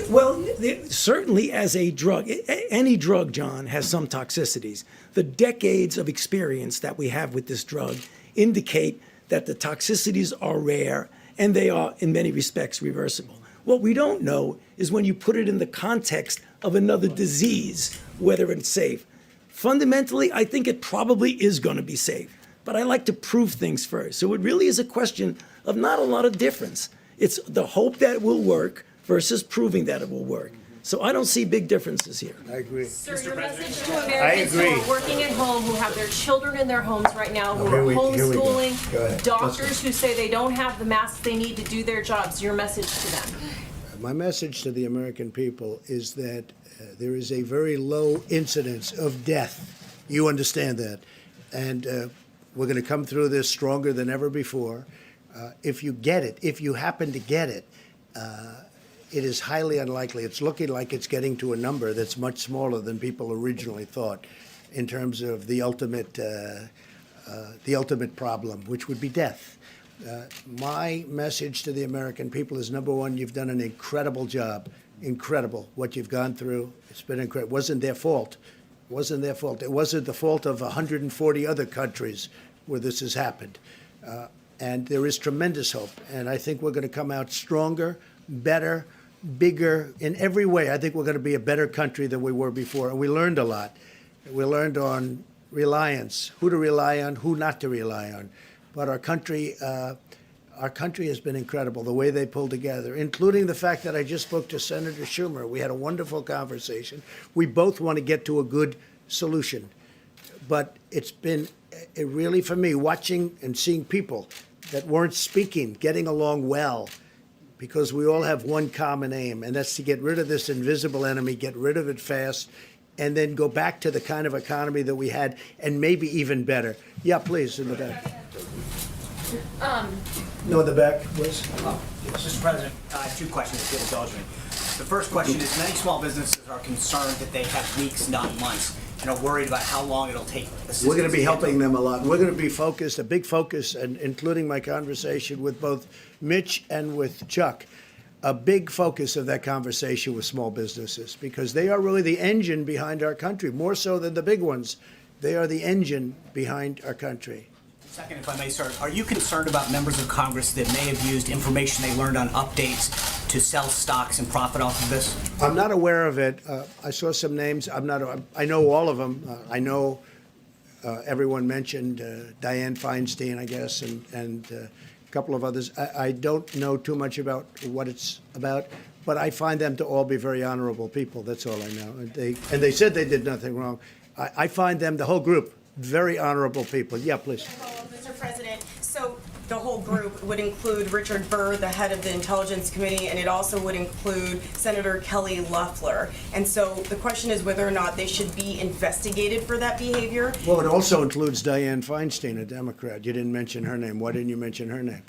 Well, certainly as a drug, any drug, John, has some toxicities. The decades of experience that we have with this drug indicate that the toxicities are rare and they are, in many respects, reversible. What we don't know is when you put it in the context of another disease, whether it's safe. Fundamentally, I think it probably is going to be safe, but I like to prove things first. So it really is a question of not a lot of difference. It's the hope that it will work versus proving that it will work. So I don't see big differences here. I agree. Sir, your message to Americans who agree. are working at home, who have their children in their homes right now, who Here are we go. Go homeschooling, ahead. doctors who say they don't have the masks they need to do their jobs, your message to them. My message to the American people is that there is a very low incidence of death. You understand that. And we're going to come through this stronger than ever before. If you get it, if you happen to get it, it is highly unlikely. It's looking like it's getting to a number that's much smaller than people originally thought in terms of the ultimate problem, which would be death. My message to the American people is, number one, you've done an incredible job. Incredible what you've gone through. It's been incredible. It wasn't their fault. It wasn't their fault. It wasn't the fault of 140 other countries where this has happened. And there is tremendous hope. And I think we're going to come out stronger, better, bigger in every way. I think we're going to be a better country than we were before. And we learned a lot. We learned on reliance, who to rely on, who not to rely on. But our country has been incredible, the way they pulled together, including the fact that I just spoke to Senator Schumer. We had a wonderful conversation. We both want to get to a good solution. But it's been really, for me, watching and seeing people that weren't speaking, getting along well, because we all have one common aim, and that's to get rid of this invisible enemy, get rid of it fast, and then go back to the kind of economy that we had, and maybe even better. Yeah, please, in the back. No, in the back, please. Mr. President, two questions, if you'll indulge me. The first question is, many small businesses are concerned that they have weeks, not months, and are worried about how long it'll take. We're going to be helping them a lot. We're going to be focused, a big focus, and including my conversation with both Mitch and with Chuck, a big focus of that conversation with small businesses, because they are really the engine behind our country, more so than the big ones. They are the engine behind our country. Second, if I may, sir, are you concerned about members of Congress that may have used information they learned on updates to sell stocks and profit off of this? I'm not aware of it. I saw some names. I know all of them. I know everyone mentioned Dianne Feinstein, I guess, and a couple of others. I don't know too much about what it's about, but I find them to all be very honorable people. That's all I know. And they said they did nothing wrong. I find them, the whole group, very honorable people. Yeah, please. Mr. President, so the whole group would include Richard Burr, the head of the Intelligence Committee, and it also would include Senator Kelly Loeffler. And so the question is whether or not they should be investigated for that behavior. Well, it also includes Dianne Feinstein, a Democrat. You didn't mention her name. Why didn't you mention her name?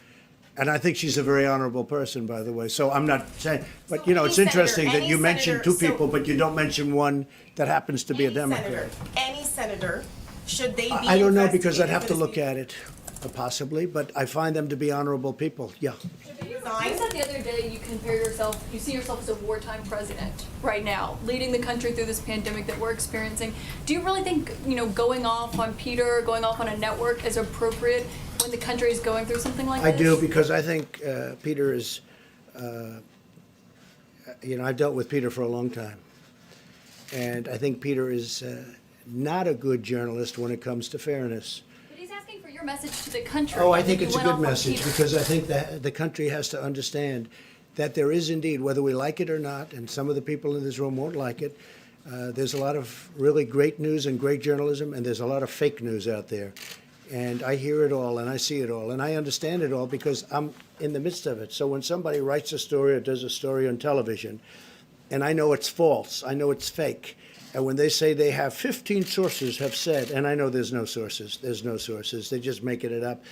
And I think she's a very honorable person, by the way. So I'm not saying, but So it's interesting that any you mentioned two senator- people, but you don't mention one that happens to be a Democrat. Any senator, should they be I don't know, because I'd investigated have for to this look at it, possibly, but I find them to be honorable people. Yeah. You said the other day you see yourself as a wartime president right now, leading the country through this pandemic that we're experiencing. Do you really think, going off on Peter, going off on a network is appropriate when the country is going through something like I this? do, because I think Peter is, I've dealt with Peter for a long time. And I think Peter is not a good journalist when it comes to fairness. But he's asking for your message to the country. Oh, I and think then it's a you good went off on message Peter. because I think that the country has to understand that there is indeed, whether we like it or not, and some of the people in this room won't like it, there's a lot of really great news and great journalism, and there's a lot of fake news out there. And I hear it all, and I see it all, and I understand it all because I'm in the midst of it. So when somebody writes a story or does a story on television, and I know it's false, I know it's fake, and when they say they have 15 sources have said, and I know there's no sources, they're just making it up.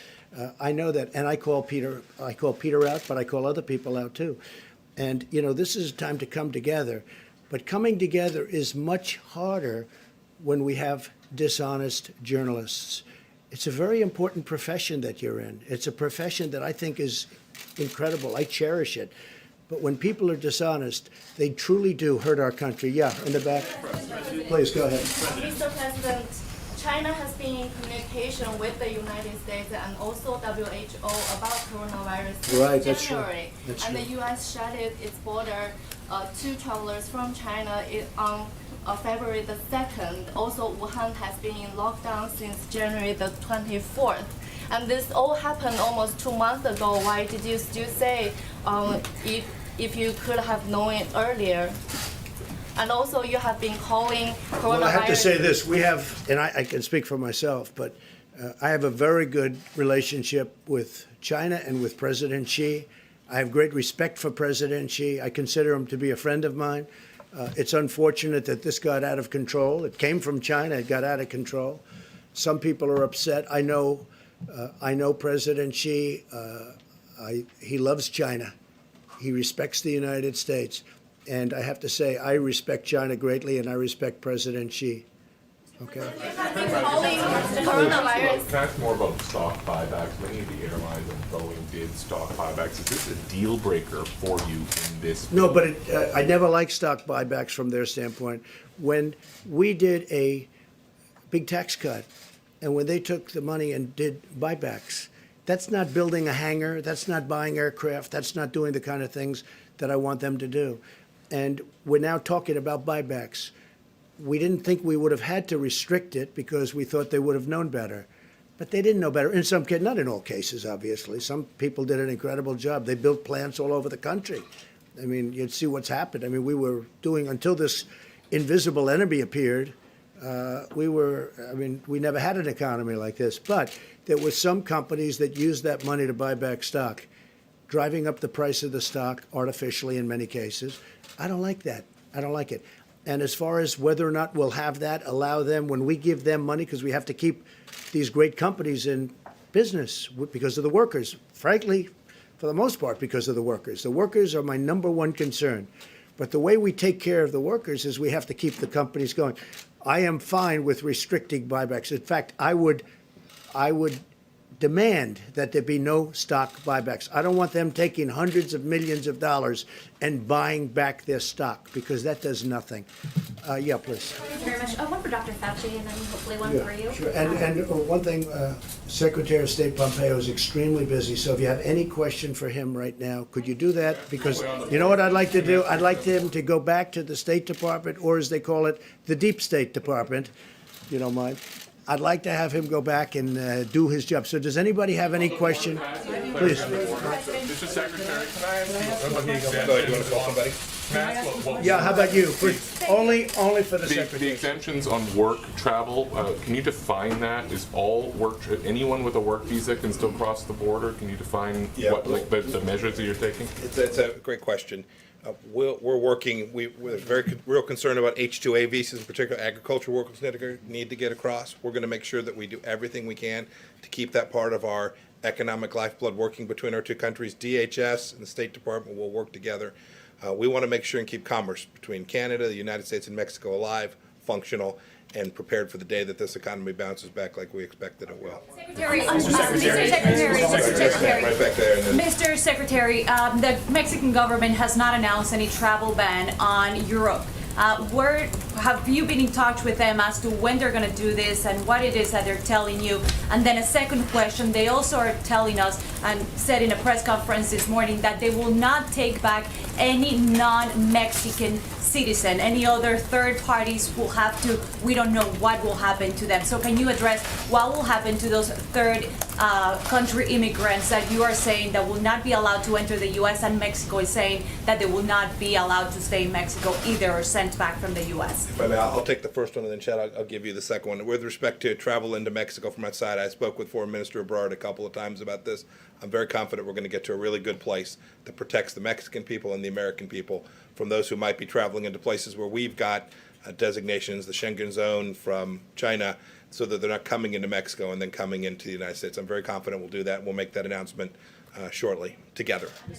I know that, and I call Peter out, but I call other people out too. And, you know, this is a time to come together, but coming together is much harder when we have dishonest journalists. It's a very important profession that you're in. It's a profession that I think is incredible. I cherish it. But when people are dishonest, they truly do hurt our country. Yeah, in the back. Please, go ahead. Mr. President, China has been in communication with the United States and also WHO about coronavirus Right, in that's true. January. That's and true. the U.S. shut its border to travelers from China on February the 2nd. Also, Wuhan has been in lockdown since January the 24th. And this all happened almost 2 months ago. Why did you still say if you could have known it earlier? And also, you have been calling coronavirus. Well, I have to say this. We have, and I can speak for myself, but I have a very good relationship with China and with President Xi. I have great respect for President Xi. I consider him to be a friend of mine. It's unfortunate that this got out of control. It came from China. It got out of control. Some people are upset. I know President Xi. He loves China. He respects the United States. And I have to say, I respect China greatly, and I respect President Xi. Okay? Calling coronavirus. Can I ask more about stock buybacks? Many of the airlines and Boeing did stock buybacks. Is this a deal breaker for you in this? No, but I never liked stock buybacks from their standpoint. When we did a big tax cut, and when they took the money and did buybacks, that's not building a hangar, that's not buying aircraft, that's not doing the kind of things that I want them to do. And we're now talking about buybacks. We didn't think we would have had to restrict it because we thought they would have known better. But they didn't know better. In some cases, not in all cases, obviously. Some people did an incredible job. They built plants all over the country. I mean, you'd see what's happened. I mean, we were doing, until this invisible enemy appeared, we never had an economy like this. But there were some companies that used that money to buy back stock, driving up the price of the stock artificially in many cases. I don't like that. I don't like it. And as far as whether or not we'll have that, allow them, when we give them money, because we have to keep these great companies in business because of the workers. Frankly, for the most part, because of the workers. The workers are my number one concern. But the way we take care of the workers is we have to keep the companies going. I am fine with restricting buybacks. In fact, I would demand that there be no stock buybacks. I don't want them taking hundreds of millions of dollars and buying back their stock because that does nothing. Yeah, please. Thank you very much. One for Dr. Fauci and then hopefully one for you. Sure. And one thing, Secretary of State Pompeo is extremely busy, so if you have any question for him right now, could you do that? Because you know what I'd like to do? I'd like him to go back to the State Department, or as they call it, the Deep State Department, if you don't mind. I'd like to have him go back and do his job. So does anybody have any question? Please. Mr. Secretary, can I ask you? Go ahead, you want to call somebody? Can I ask what Yeah, how about you? Only for the the Secretary. exemptions on work travel, can you define that? Is all work, anyone with a work visa can still cross the border? Can you define what, like, the measures that you're taking? It's a great question. We're working, we're very real concerned about H-2A visas, in particular agricultural workers need to get across. We're going to make sure that we do everything we can to keep that part of our economic lifeblood working between our two countries. DHS and the State Department will work together. We want to make sure and keep commerce between Canada, the United States, and Mexico alive, functional, and prepared for the day that this economy bounces back like we expected it will. Mr. Secretary, the Mexican government has not announced any travel ban on Europe. Where have you been in touch with them as to when they're going to do this and what it is that they're telling you? And then a second question, they also are telling us and said in a press conference this morning that they will not take back any non-Mexican citizen. Any other third parties will have to, we don't know what will happen to them. So can you address what will happen to those third country immigrants that you are saying that will not be allowed to enter the U.S. and Mexico is saying that they will not be allowed to stay in Mexico either or sent back from the U.S.? If I may, I'll take the first one and then Chad, I'll give you the second one. With respect to travel into Mexico from outside, I spoke with Foreign Minister Ebrard a couple of times about this. I'm very confident we're going to get to a really good place that protects the Mexican people and the American people from those who might be traveling into places where we've got designations, the Schengen zone from China, so that they're not coming into Mexico and then coming into the United States. I'm very confident we'll do that, and we'll make that announcement shortly, together. And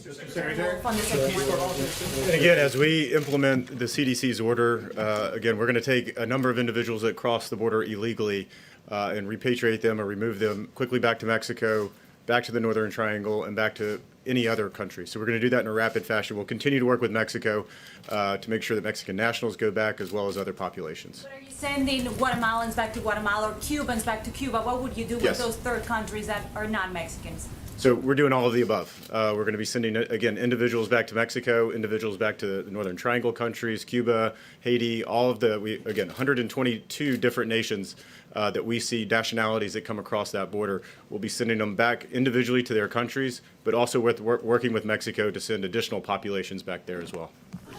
again, as we implement the CDC's order, again, we're going to take a number of individuals that cross the border illegally and repatriate them or remove them quickly back to Mexico, back to the Northern Triangle, and back to any other country. So we're going to do that in a rapid fashion. We'll continue to work with Mexico to make sure that Mexican nationals go back as well as other populations. But are you sending Guatemalans back to Guatemala or Cubans back to Cuba? What would you do with those third countries that are not Mexicans? So we're doing all of the above. We're going to be sending, again, individuals back to Mexico, individuals back to the Northern Triangle countries, Cuba, Haiti, all of the, again, 122 different nations that we see, nationalities that come across that border. We'll be sending them back individually to their countries, but also working with Mexico to send additional populations back there as well.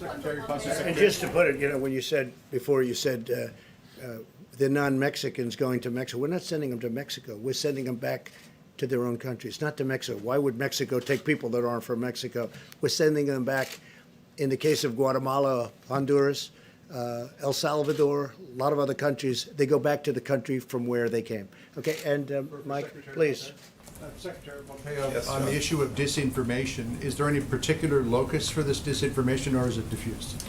And just to put it, when you said, before you said the non-Mexicans going to Mexico, we're not sending them to Mexico. We're sending them back to their own countries, not to Mexico. Why would Mexico take people that aren't from Mexico? We're sending them back, in the case of Guatemala, Honduras, El Salvador, a lot of other countries, they go back to the country from where they came. Okay, and Mike, please. Secretary Pompeo, on the issue of disinformation, is there any particular locus for this disinformation, or is it diffused?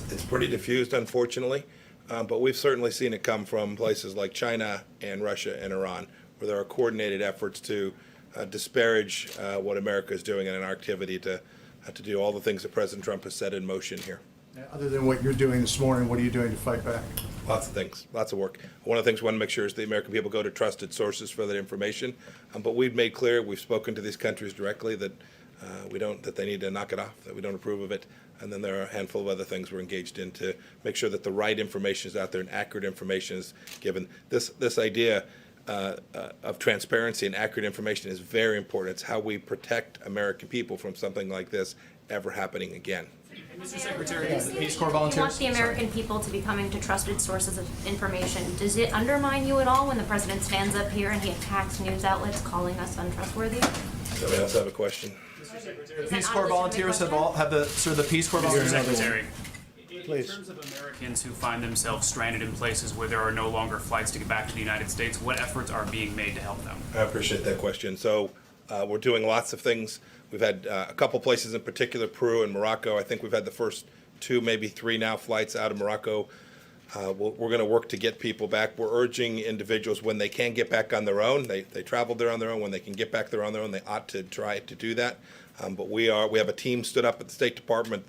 It's pretty diffused, unfortunately, but we've certainly seen it come from places like China and Russia and Iran, where there are coordinated efforts to disparage what America is doing in an activity to do all the things that President Trump has set in motion here. Other than what you're doing this morning, what are you doing to fight back? Lots of things, lots of work. One of the things we want to make sure is the American people go to trusted sources for that information. But we've made clear, we've spoken to these countries directly that that they need to knock it off, that we don't approve of it. And then there are a handful of other things we're engaged in to make sure that the right information is out there and accurate information is given. This idea of transparency and accurate information is very important. It's how we protect American people from something like this ever happening again. Mr. Secretary, the Peace Corps volunteers. You want the American people to be coming to trusted sources of information. Does it undermine you at all when the president stands up here and he attacks news outlets calling us untrustworthy? Somebody else have a question? Mr. Secretary, the Peace Corps volunteers have the Peace Corps volunteers. Secretary. Please. In terms of Americans who find themselves stranded in places where there are no longer flights to get back to the United States, what efforts are being made to help them? I appreciate that question. So we're doing lots of things. We've had a couple places in particular, Peru and Morocco. I think we've had the first 2, maybe 3 now flights out of Morocco. We're going to work to get people back. We're urging individuals when they can get back on their own. They traveled there on their own. When they can get back there on their own, they ought to try to do that. But we have a team stood up at the State Department,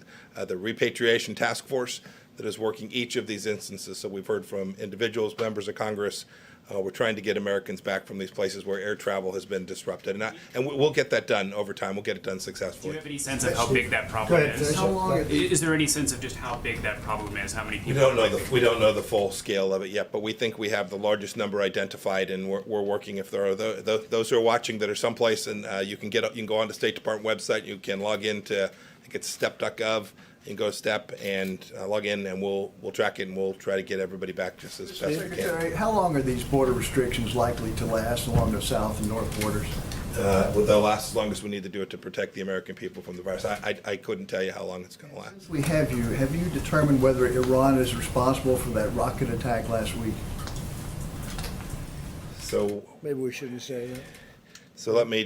the Repatriation Task Force, that is working each of these instances. So we've heard from individuals, members of Congress. We're trying to get Americans back from these places where air travel has been disrupted. And we'll get that done over time. We'll get it done successfully. Do you have any sense of how big that problem is? How long is there any sense of just how big that problem is? How many people? We don't know the full scale of it yet, but we think we have the largest number identified, and we're working. If there are those who are watching that are someplace, and you can go on the State Department website. You can log into, I think it's step.gov. You can go to STEP and log in, and we'll track it, and we'll try to get everybody back just as best we can. Secretary, how long are these border restrictions likely to last along the south and north borders? Well, they'll last as long as we need to do it to protect the American people from the virus. I couldn't tell you how long it's going to last. Have you determined whether Iran is responsible for that rocket attack last week? So maybe we shouldn't say that. So let me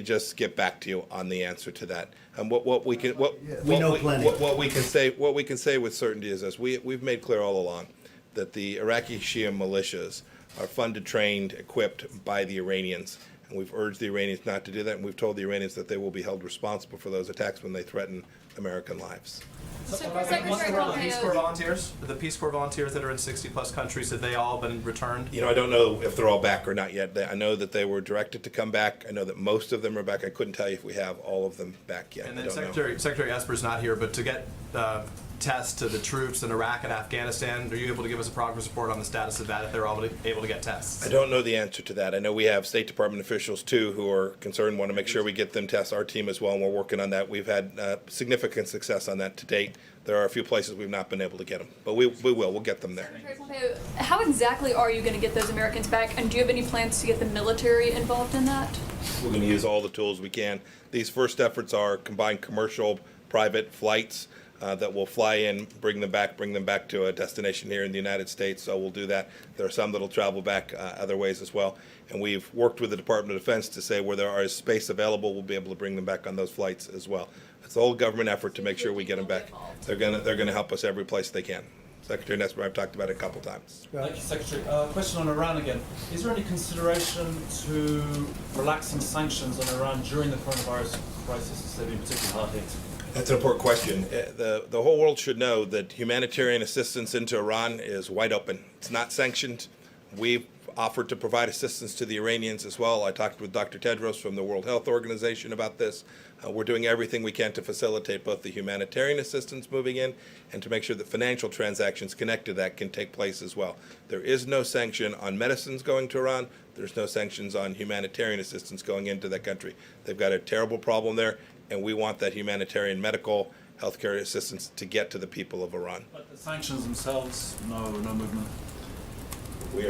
just get back to you on the answer to that. And what we can say with certainty is this: we've made clear all along that the Iraqi Shia militias are funded, trained, equipped by the Iranians. And we've urged the Iranians not to do that, and we've told the Iranians that they will be held responsible for those attacks when they threaten American lives. Secretary Peace Corps volunteers, the Peace Corps volunteers that are in 60-plus countries, have they all been returned? You know, I don't know if they're all back or not yet. I know that they were directed to come back. I know that most of them are back. I couldn't tell you if we have all of them back yet. And I then don't know. Secretary Esper's not here, but to get tests to the troops in Iraq and Afghanistan, are you able to give us a progress report on the status of that, if they're all able to get tests? I don't know the answer to that. I know we have State Department officials, too, who are concerned, want to make sure we get them tests, our team as well, and we're working on that. We've had significant success on that to date. There are a few places we've not been able to get them, but we will. We'll get them there. Secretary Pompeo, how exactly are you going to get those Americans back, and do you have any plans to get the military involved in that? We're going to use all the tools we can. These first efforts are combined commercial, private flights that will fly in, bring them back to a destination here in the United States. So we'll do that. There are some that will travel back other ways as well. And we've worked with the Department of Defense to say where there is space available, we'll be able to bring them back on those flights as well. It's a whole government effort to make sure we get them back. They're gonna help us every place they can. Secretary Nesbitt, I've talked about it a couple times. Thank you, Secretary. Question on Iran again. Is there any consideration to relaxing sanctions on Iran during the coronavirus crisis, as they've been particularly hard hit? That's an important question. The whole world should know that humanitarian assistance into Iran is wide open. It's not sanctioned. We've offered to provide assistance to the Iranians as well. I talked with Dr. Tedros from the World Health Organization about this. We're doing everything we can to facilitate both the humanitarian assistance moving in and to make sure that financial transactions connected to that can take place as well. There is no sanction on medicines going to Iran. There's no sanctions on humanitarian assistance going into that country. They've got a terrible problem there, and we want that humanitarian medical healthcare assistance to get to the people of Iran. But the sanctions themselves, no movement. We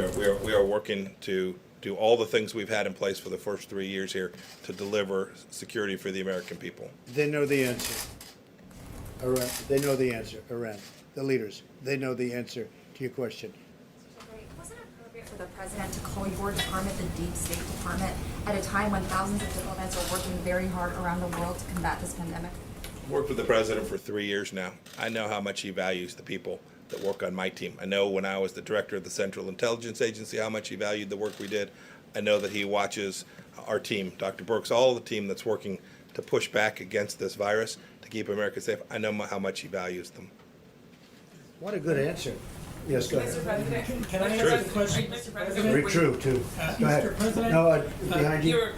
are working to do all the things we've had in place for the first 3 years here to deliver security for the American people. They know the answer. Iran, they know the answer. Iran, the leaders, they know the answer to your question. Was it appropriate for the president to call your department the Deep State Department at a time when thousands of diplomats are working very hard around the world to combat this pandemic? I've worked with the president for 3 years now. I know how much he values the people that work on my team. I know when I was the director of the Central Intelligence Agency how much he valued the work we did. I know that he watches our team, Dr. Birx, all the team that's working to push back against this virus to keep America safe. I know how much he values them. What a good answer. Yes, go ahead. Mr. President, Can I ask a question? Mr. President, Very true, too. Go ahead. Mr. President, No, behind you.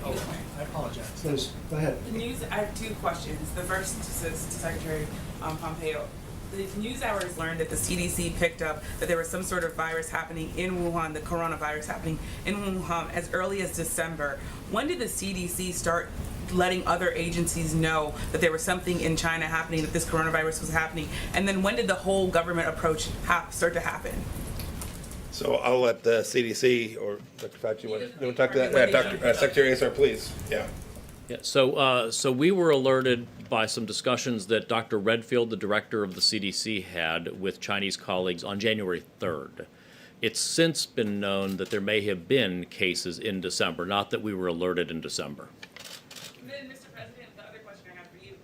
I apologize. Please, go ahead. the news, I have two questions. The first is to Secretary Pompeo. The news hours learned that the CDC picked up that there was some sort of virus happening in Wuhan, the coronavirus happening in Wuhan as early as December. When did the CDC start letting other agencies know that there was something in China happening, that this coronavirus was happening? And then when did the whole government approach start to happen? So I'll let the CDC or Dr. Fauci, you want to talk to that? Dr. Secretary Azar, please. Yeah. Yeah, so we were alerted by some discussions that Dr. Redfield, the director of the CDC, had with Chinese colleagues on January 3rd. It's since been known that there may have been cases in December, not that we were alerted in December. And then, Mr. President, the other question I have for you.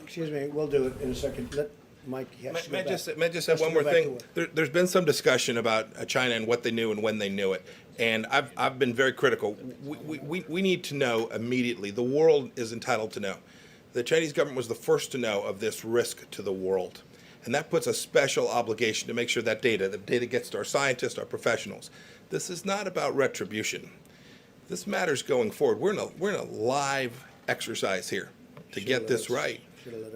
Excuse me, we'll do it in a second. Let Mike, he has to go May I back. just say one more thing? There's been some discussion about China and what they knew and when they knew it. And I've been very critical. We need to know immediately. The world is entitled to know. The Chinese government was the first to know of this risk to the world. And that puts a special obligation to make sure that the data gets to our scientists, our professionals. This is not about retribution. This matters going forward. We're in a live exercise here to get this right.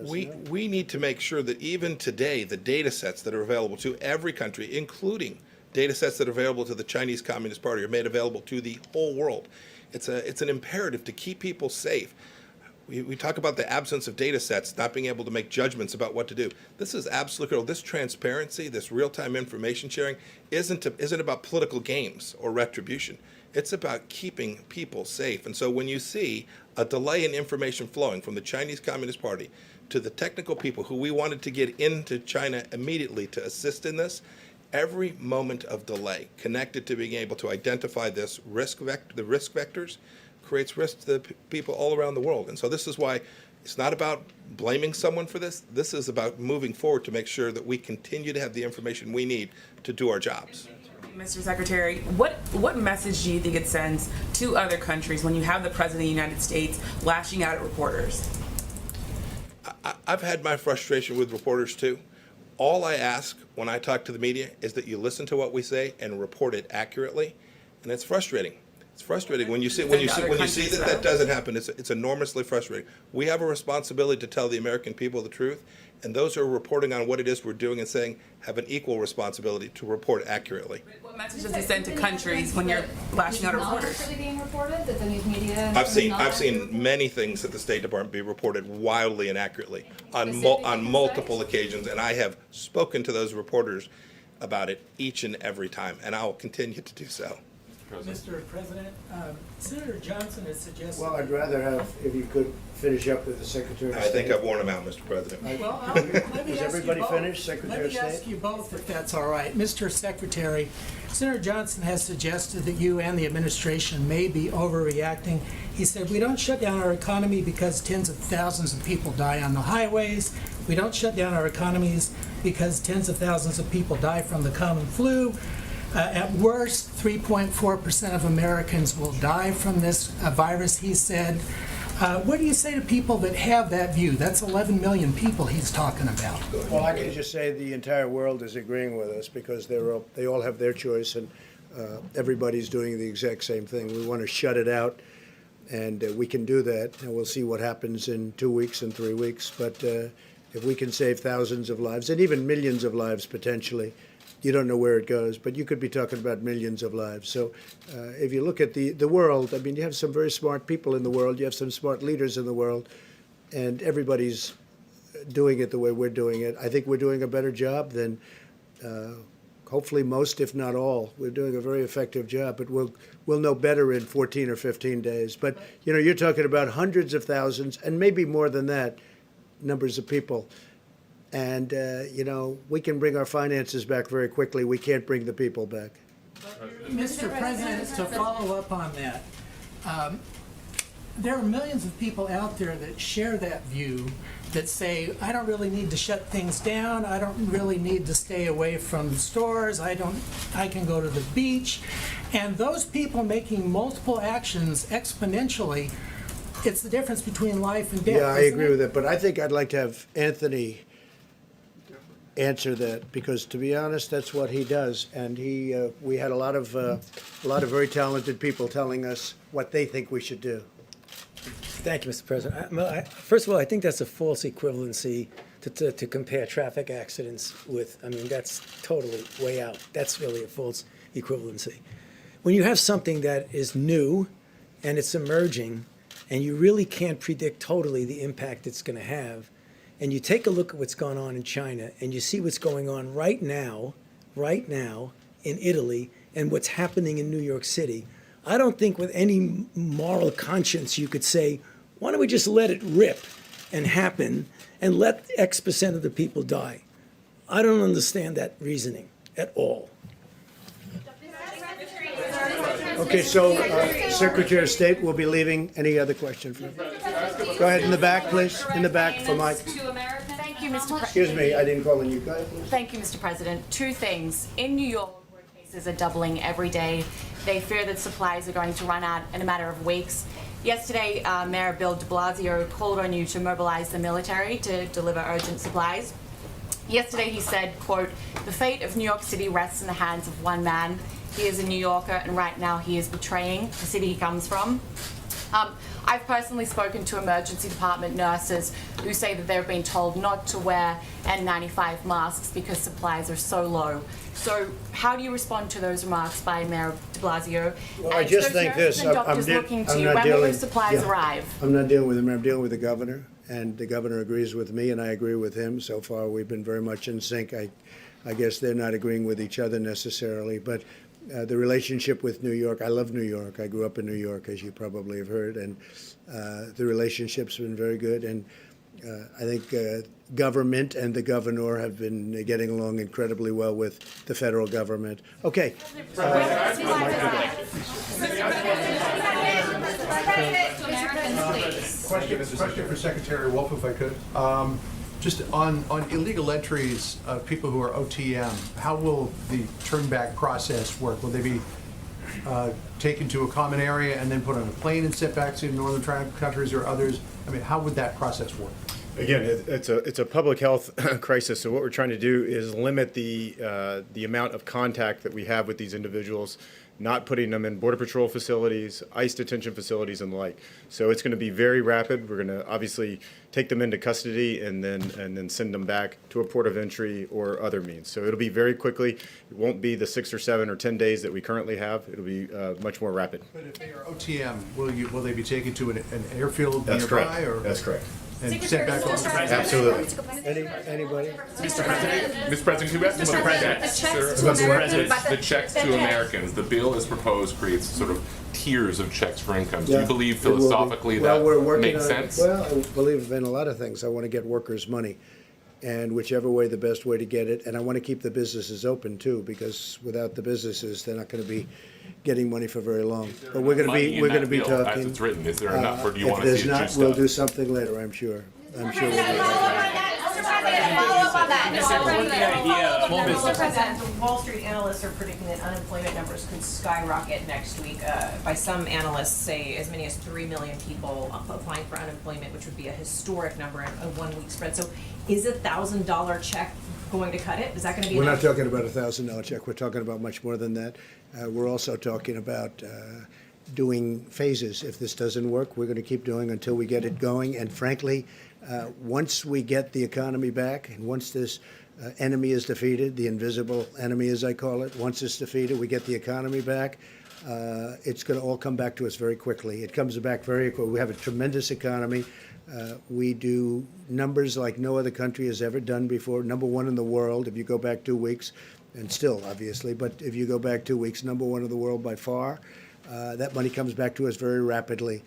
We need to make sure that even today, the data sets that are available to every country, including data sets that are available to the Chinese Communist Party, are made available to the whole world. It's an imperative to keep people safe. We talk about the absence of data sets, not being able to make judgments about what to do. This is absolutely critical. This transparency, this real-time information sharing isn't about political games or retribution. It's about keeping people safe. And so when you see a delay in information flowing from the Chinese Communist Party to the technical people who we wanted to get into China immediately to assist in this, every moment of delay connected to being able to identify this the risk vectors, creates risk to the people all around the world. And so this is why it's not about blaming someone for this. This is about moving forward to make sure that we continue to have the information we need to do our jobs. Mr. Secretary, what message do you think it sends to other countries when you have the President of the United States lashing out at reporters? I've had my frustration with reporters too. All I ask when I talk to the media is that you listen to what we say and report it accurately, and it's frustrating. It's frustrating when you see that doesn't happen. It's enormously frustrating. We have a responsibility to tell the American people the truth, and those who are reporting on what it is we're doing and saying have an equal responsibility to report accurately. What message does it send to countries when you're lashing out at reporters? Actually being reported, that the news media. I've seen many things at the State Department be reported wildly inaccurately on multiple occasions, and I have spoken to those reporters about it each and every time, and I will continue to do so. Mr. President, Senator Johnson has suggested. Well, I'd rather have, if you could finish up with the Secretary of I State. think I've worn them out, Mr. President. Well, let me Is ask everybody you both. finished, Secretary of State? Let me ask you both, if that's all right. Mr. Secretary, Senator Johnson has suggested that you and the administration may be overreacting. He said, we don't shut down our economy because tens of thousands of people die on the highways. We don't shut down our economies because tens of thousands of people die from the common flu. At worst, 3.4% of Americans will die from this virus, he said. What do you say to people that have that view? That's 11 million people he's talking about. Well, I can just say the entire world is agreeing with us because they all have their choice, and everybody's doing the exact same thing. We want to shut it out, and we can do that, and we'll see what happens in 2 weeks and 3 weeks. But if we can save thousands of lives, and even millions of lives potentially, you don't know where it goes, but you could be talking about millions of lives. So if you look at the world, I mean, you have some very smart people in the world, you have some smart leaders in the world, and everybody's doing it the way we're doing it. I think we're doing a better job than hopefully most, if not all. We're doing a very effective job, but we'll know better in 14 or 15 days. But, you know, you're talking about hundreds of thousands, and maybe more than that, numbers of people. And, you know, we can bring our finances back very quickly. We can't bring the people back. Mr. President, to follow up on that, there are millions of people out there that share that view, that say, I don't really need to shut things down. I don't really need to stay away from stores. I can go to the beach. And those people making multiple actions exponentially, it's the difference between life and death. Yeah, I agree with that. But I think I'd like to have Anthony answer that, because to be honest, that's what he does. And we had a lot of very talented people telling us what they think we should do. Thank you, Mr. President. First of all, I think that's a false equivalency to compare traffic accidents with. I mean, that's totally way out. That's really a false equivalency. When you have something that is new and it's emerging, and you really can't predict totally the impact it's going to have, and you take a look at what's going on in China, and you see what's going on right now in Italy, and what's happening in New York City, I don't think with any moral conscience you could say, why don't we just let it rip and happen and let X percent of the people die? I don't understand that reasoning at all. Okay, so Secretary of State will be leaving. Any other question? Go ahead in the back, please. In the back for Mike. Thank you, Mr. President. Excuse me, I didn't call on you. Go ahead, please. Thank you, Mr. President. Two things. In New York, where cases are doubling every day, they fear that supplies are going to run out in a matter of weeks. Yesterday, Mayor Bill de Blasio called on you to mobilize the military to deliver urgent supplies. Yesterday, he said, quote, the fate of New York City rests in the hands of one man. He is a New Yorker, and right now he is betraying the city he comes from. I've personally spoken to emergency department nurses who say that they're being told not to wear N95 masks because supplies are so low. So how do you respond to those remarks by Mayor de Blasio? Well, I just think this. I'm not dealing. When will those supplies arrive? I'm not dealing with him. I'm dealing with the governor, and the governor agrees with me, and I agree with him. So far, we've been very much in sync. I guess they're not agreeing with each other necessarily, but the relationship with New York, I love New York. I grew up in New York, as you probably have heard, and the relationship's been very good. And I think government and the governor have been getting along incredibly well with the federal government. Okay. Question for Secretary Wolf, if I could. Just on illegal entries of people who are OTM, how will the turnback process work? Will they be taken to a common area and then put on a plane and sent back to northern countries or others? I mean, how would that process work? Again, it's a public health crisis. So what we're trying to do is limit the amount of contact that we have with these individuals, not putting them in Border Patrol facilities, ICE detention facilities, and the like. So it's going to be very rapid. We're going to obviously take them into custody and then send them back to a port of entry or other means. So it'll be very quickly. It won't be the 6 or 7 or 10 days that we currently have. It'll be much more rapid. But if they are OTM, will they be taken to an airfield That's nearby? correct. Or? That's correct. And sent back home? Absolutely. Anybody? Mr. President, can we ask Mr. about President, the checks? the checks Sir, to Americans. the checks to Americans. The bill as proposed creates sort of tiers of checks for income. Do Yeah, you believe it will be. philosophically Well, we're that working makes on- sense? Well, I believe in a lot of things. I want to get workers' money, and whichever way, the best way to get it. And I want to keep the businesses open too, because without the businesses, they're not going to be getting money for very long. But we're going to be talking. As it's written, is there enough, or do you If want to there's see it not, juiced we'll up? do something later. I'm sure. I'm sure. We'll do Mr. President, the Wall Street analysts are predicting that unemployment numbers could skyrocket next week. By some analysts, say as many as 3 million people applying for unemployment, which would be a historic number in a 1 week spread. So is $1,000 check going to cut it? Is that going to be We're enough? not talking about $1,000 check. We're talking about much more than that. We're also talking about doing phases. If this doesn't work, we're going to keep doing until we get it going. And frankly, once we get the economy back, and once this enemy is defeated, the invisible enemy, as I call it, once it's defeated, we get the economy back. It's going to all come back to us very quickly. It comes back very quickly. We have a tremendous economy. We do numbers like no other country has ever done before. #1 in the world, if you go back 2 weeks, and still, obviously, but if you go back 2 weeks, #1 in the world by far. That money comes back to us very rapidly.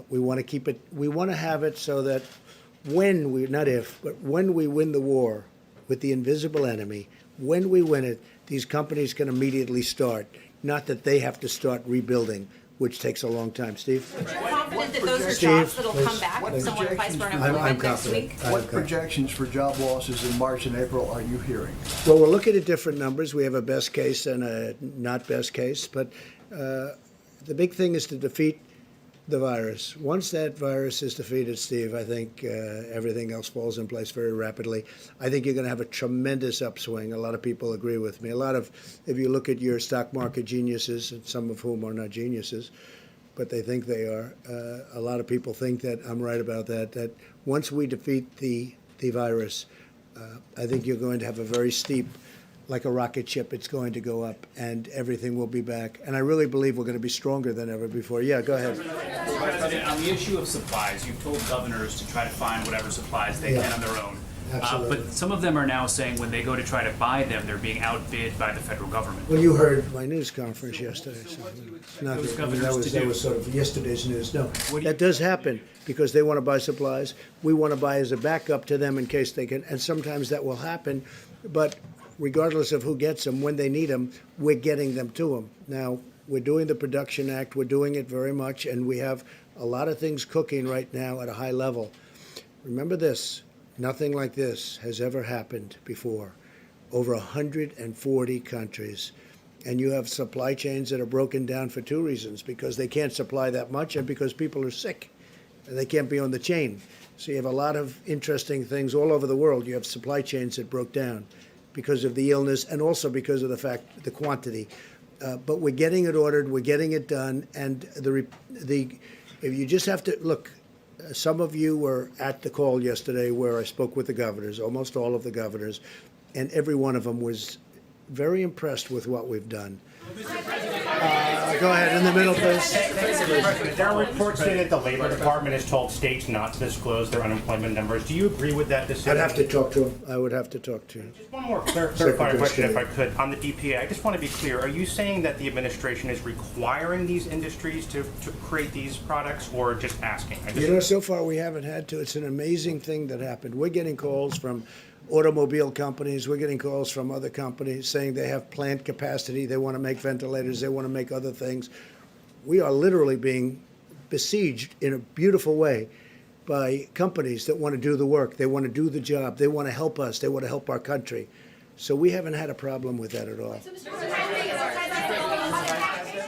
We want to keep it, we want to have it so that when we, not if, but when we win the war with the invisible enemy, when we win it, these companies can immediately start. Not that they have to start rebuilding, which takes a long time. Steve? You're confident that those are Steve, jobs that'll please. come back if Please. someone applies for I'm unemployment next confident. week? What projections for job losses in March and April are you hearing? Well, we're looking at different numbers. We have a best case and a not best case, but the big thing is to defeat the virus. Once that virus is defeated, Steve, I think everything else falls in place very rapidly. I think you're going to have a tremendous upswing. A lot of people agree with me. If you look at your stock market geniuses, and some of whom are not geniuses, but they think they are, a lot of people think that I'm right about that, that once we defeat the virus, I think you're going to have a very steep, like a rocket ship, it's going to go up, and everything will be back. And I really believe we're going to be stronger than ever before. Yeah, go ahead. Mr. President, on the issue of supplies, you've told governors to try to find whatever supplies they can on their own. Absolutely. But some of them are now saying when they go to try to buy them, they're being outbid by the federal government. Well, you heard my news conference yesterday. So not Those that, I mean, governors to that do. was sort of yesterday's news. No, that does happen because they want to buy supplies. We want to buy as a backup to them in case they can, and sometimes that will happen. But regardless of who gets them, when they need them, we're getting them to them. Now, we're doing the Production Act. We're doing it very much, and we have a lot of things cooking right now at a high level. Remember this. Nothing like this has ever happened before. Over 140 countries. And you have supply chains that are broken down for two reasons, because they can't supply that much and because people are sick and they can't be on the chain. So you have a lot of interesting things all over the world. You have supply chains that broke down because of the illness and also because of the quantity. But we're getting it ordered, we're getting it done, and if you just have to, look, some of you were at the call yesterday where I spoke with the governors, almost all of the governors, and every one of them was very impressed with what we've done. Go ahead, in the middle, please. There are reports saying that the Labor Department has told states not to disclose their unemployment numbers. Do you agree with that decision? I'd have to talk to him. I would have to talk to him. Just one more clarifying question, if I could, on the DPA. I just want to be clear. Are you saying that the administration is requiring these industries to create these products, or just asking? You know, so far we haven't had to. It's an amazing thing that happened. We're getting calls from automobile companies. We're getting calls from other companies saying they have plant capacity. They want to make ventilators. They want to make other things. We are literally being besieged in a beautiful way by companies that want to do the work. They want to do the job. They want to help us. They want to help our country. So we haven't had a problem with that at all.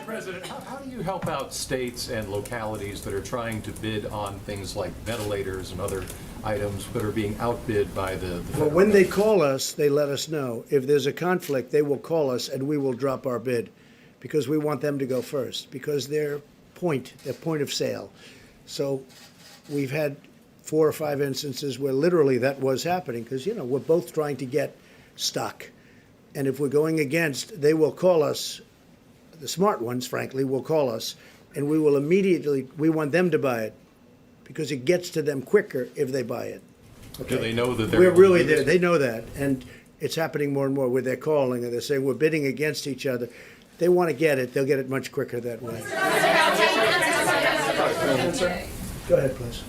President, how do you help out states and localities that are trying to bid on things like ventilators and other items that are being outbid by the Well, federal when they government? call us, they let us know. If there's a conflict, they will call us and we will drop our bid because we want them to go first because their point of sale. So we've had 4 or 5 instances where literally that was happening because, we're both trying to get stock. And if we're going against, they will call us. The smart ones, frankly, will call us, and we will immediately, we want them to buy it because it gets to them quicker if they buy it. Do they know that they're We're able to really do this? there. They know that, and it's happening more and more where they're calling and they're saying we're bidding against each other. They want to get it. They'll get it much quicker that way. Go ahead, please.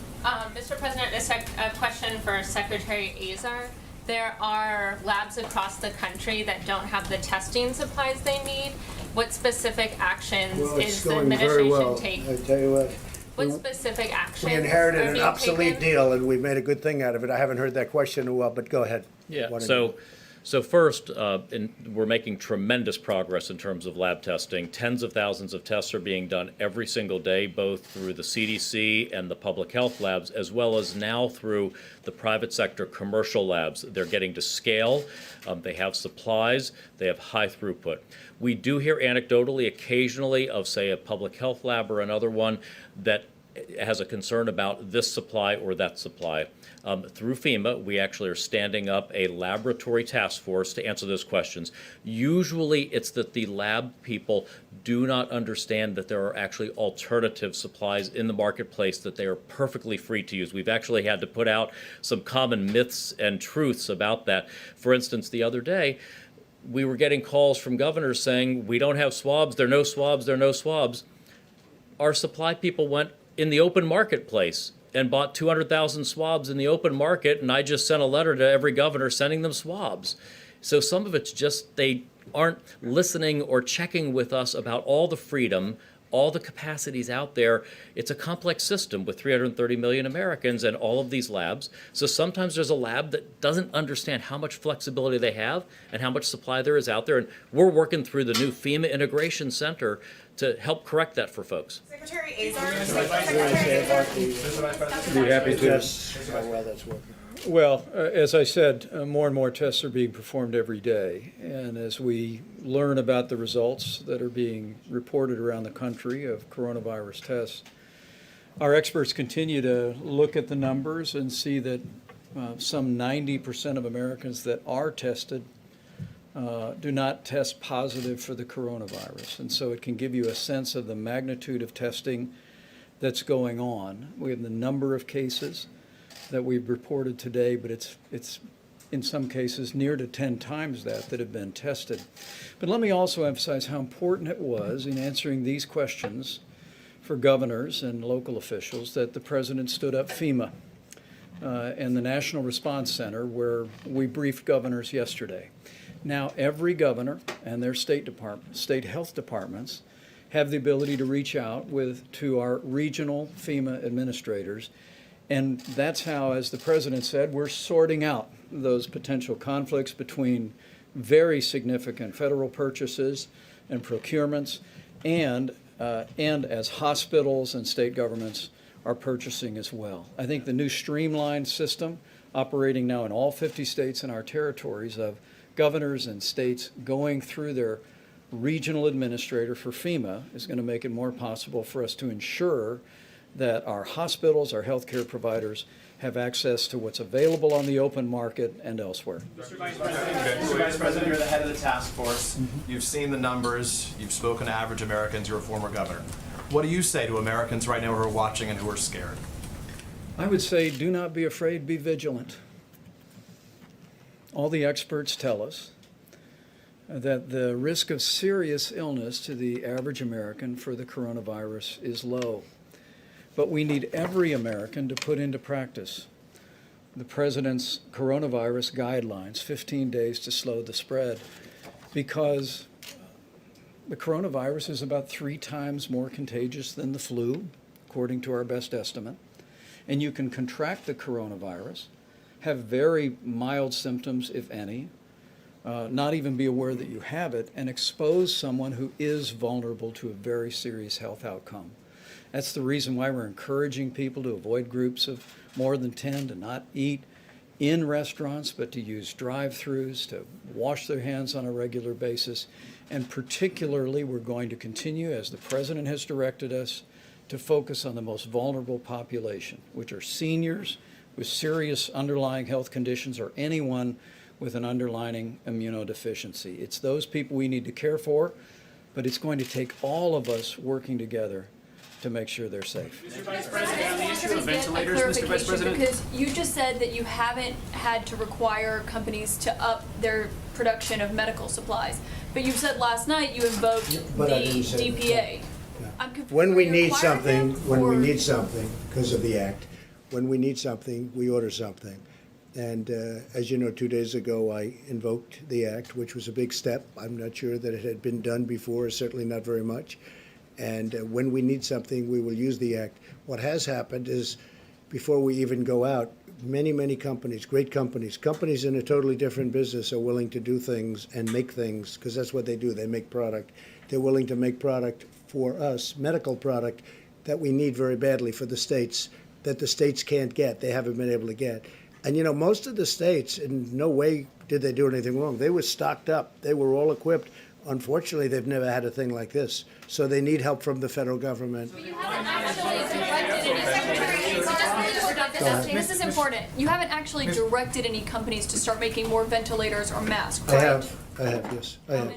Mr. President, a question for Secretary Azar. There are labs across the country that don't have the testing supplies they need. What specific actions Well, it's is the going very administration well. taking? I tell you what. What specific actions We inherited are an being obsolete taken? deal, and we made a good thing out of it. I haven't heard that question in a while, but go ahead. Yeah, Why don't so, you- so first, we're making tremendous progress in terms of lab testing. Tens of thousands of tests are being done every single day, both through the CDC and the public health labs, as well as now through the private sector commercial labs. They're getting to scale. They have supplies. They have high throughput. We do hear anecdotally, occasionally, of, say, a public health lab or another one that has a concern about this supply or that supply. Through FEMA, we actually are standing up a laboratory task force to answer those questions. Usually, it's that the lab people do not understand that there are actually alternative supplies in the marketplace that they are perfectly free to use. We've actually had to put out some common myths and truths about that. For instance, the other day, we were getting calls from governors saying, we don't have swabs, there are no swabs, there are no swabs. Our supply people went in the open marketplace and bought 200,000 swabs in the open market, and I just sent a letter to every governor sending them swabs. So some of it's just they aren't listening or checking with us about all the freedom, all the capacities out there. It's a complex system with 330 million Americans and all of these labs. So sometimes there's a lab that doesn't understand how much flexibility they have and how much supply there is out there. And we're working through the new FEMA Integration Center to help correct that for folks. Secretary Azar. Be happy to. Yes, how well that's working. Well, as I said, more and more tests are being performed every day. And as we learn about the results that are being reported around the country of coronavirus tests, our experts continue to look at the numbers and see that some 90% of Americans that are tested do not test positive for the coronavirus. And so it can give you a sense of the magnitude of testing that's going on. We have the number of cases that we've reported today, but it's in some cases near to 10 times that have been tested. But let me also emphasize how important it was in answering these questions for governors and local officials that the president stood up FEMA and the National Response Center, where we briefed governors yesterday. Now, every governor and their state health departments have the ability to reach out to our regional FEMA administrators. And that's how, as the president said, we're sorting out those potential conflicts between very significant federal purchases and procurements and as hospitals and state governments are purchasing as well. I think the new streamlined system operating now in all 50 states and our territories of governors and states going through their regional administrator for FEMA is going to make it more possible for us to ensure that our hospitals, our healthcare providers have access to what's available on the open market and elsewhere. Mr. Vice President, you're the head of the task force. You've seen the numbers. You've spoken to average Americans. You're a former governor. What do you say to Americans right now who are watching and who are scared? I would say do not be afraid, be vigilant. All the experts tell us that the risk of serious illness to the average American for the coronavirus is low. But we need every American to put into practice the president's coronavirus guidelines, 15 days to slow the spread, because the coronavirus is about 3 times more contagious than the flu, according to our best estimate. And you can contract the coronavirus, have very mild symptoms, if any, not even be aware that you have it, and expose someone who is vulnerable to a very serious health outcome. That's the reason why we're encouraging people to avoid groups of more than 10, to not eat in restaurants, but to use drive-throughs, to wash their hands on a regular basis. And particularly, we're going to continue, as the President has directed us, to focus on the most vulnerable population, which are seniors with serious underlying health conditions or anyone with an underlying immunodeficiency. It's those people we need to care for, but it's going to take all of us working together to make sure they're safe. Mr. Vice President, on the issue of ventilators, Mr. Vice President. Because you just said that you haven't had to require companies to up their production of medical supplies. But you said last night you invoked but I the didn't say DPA. that. I'm confused. When Are we you need requiring something, them, or- because of the act, when we need something, we order something. And as you know, 2 days ago, I invoked the act, which was a big step. I'm not sure that it had been done before, certainly not very much. And when we need something, we will use the act. What has happened is, before we even go out, many, many companies, great companies, companies in a totally different business are willing to do things and make things, because that's what they do. They make product. They're willing to make product for us, medical product, that we need very badly for the states, that the states can't get, they haven't been able to get. And you know, most of the states, in no way did they do anything wrong. They were stocked up. They were all equipped. Unfortunately, they've never had a thing like this. So they need help from the federal government. This is important. You haven't actually directed any companies to start making more ventilators or masks, I right? have, yes, I have.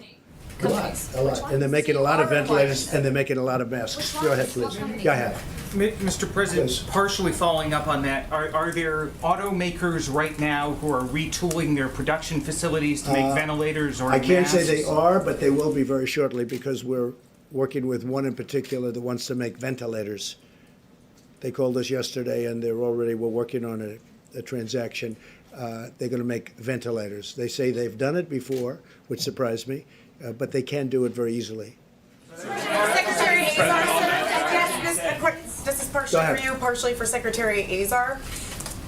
A lot, and they're making a lot of ventilators, and they're making a lot of masks. Go ahead, please. Yeah, I have. Mr. President, Yes. partially following up on that, are there automakers right now who are retooling their production facilities to make ventilators or I can't say they masks? are, but they will be very shortly, because we're working with one in particular that wants to make ventilators. They called us yesterday, and we're working on a transaction. They're going to make ventilators. They say they've done it before, which surprised me, but they can do it very easily. Secretary Azar, this is partially for you, partially for Secretary Azar.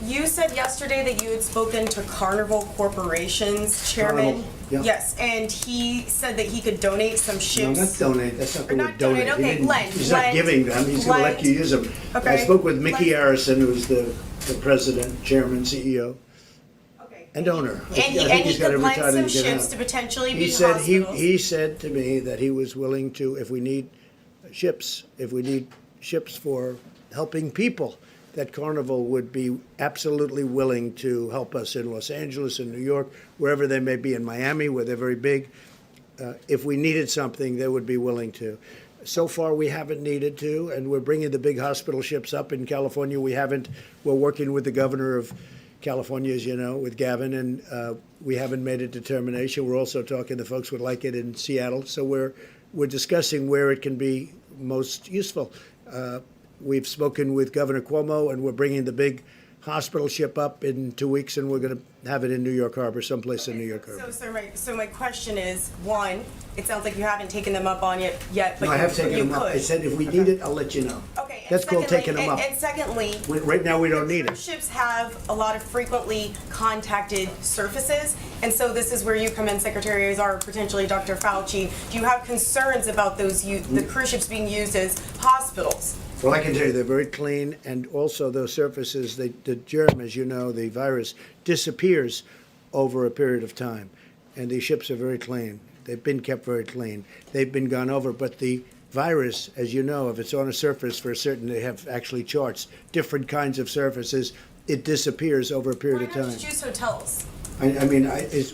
You said yesterday that you had spoken to Carnival Corporation's chairman. Carnival, yeah. Yes, and he said that he could donate some No, ships. not donate, that's not the Or word not donate, donate. okay, lend, He's not lend, giving them, he's going to let lend. you use them. I Okay. spoke with Mickey Lend. Harrison, who's the president, chairman, CEO, and owner. I think And he's he got could every lend title some he can ships have. to potentially be He said, hospitals. he said to me that he was willing to, if we need ships for helping people, that Carnival would be absolutely willing to help us in Los Angeles, in New York, wherever they may be, in Miami, where they're very big. If we needed something, they would be willing to. So far, we haven't needed to, and we're bringing the big hospital ships up in California. We're working with the governor of California, as you know, with Gavin, and we haven't made a determination. We're also talking to folks who would like it in Seattle, so we're discussing where it can be most useful. We've spoken with Governor Cuomo, and we're bringing the big hospital ship up in 2 weeks, and we're going to have it in New York Harbor, someplace in New York Harbor. So my question is, one, it sounds like you haven't taken them up on it yet, but No, I have taken you them up. could. I said if we need it, I'll let you know. Okay. That's called taking them up. And secondly, Right now, we don't need cruise it. ships have a lot of frequently contacted surfaces, and so this is where you come in, Secretary Azar, potentially Dr. Fauci. Do you have concerns about the cruise ships being used as hospitals? Well, I can tell you they're very clean, and also those surfaces, the germ, as you know, the virus, disappears over a period of time. And these ships are very clean. They've been kept very clean. They've been gone over, but the virus, as you know, if it's on a surface for a certain, they have actually charts, different kinds of surfaces, it disappears over a period of Why not time. just use hotels?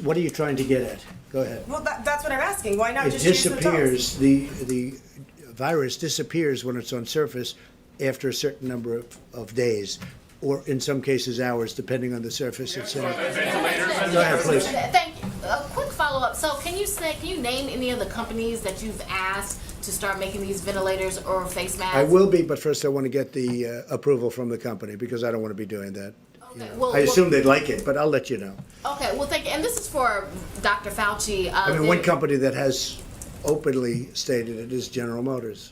What are you trying to get at? Go ahead. Well, that's what I'm asking. Why not It just use hotels? disappears, the virus disappears when it's on surface after a certain number of days, or in some cases hours, depending on the surface it's in. Go ahead, please. Thank you. A quick follow-up. So can you name any of the companies that you've asked to start making these ventilators or face masks? I will be, but first I want to get the approval from the company, because I don't want to be doing that. Okay, I assume they'd like it, but I'll let you know. Okay, well, thank you. And this is for Dr. Fauci. One company that has openly stated it is General Motors.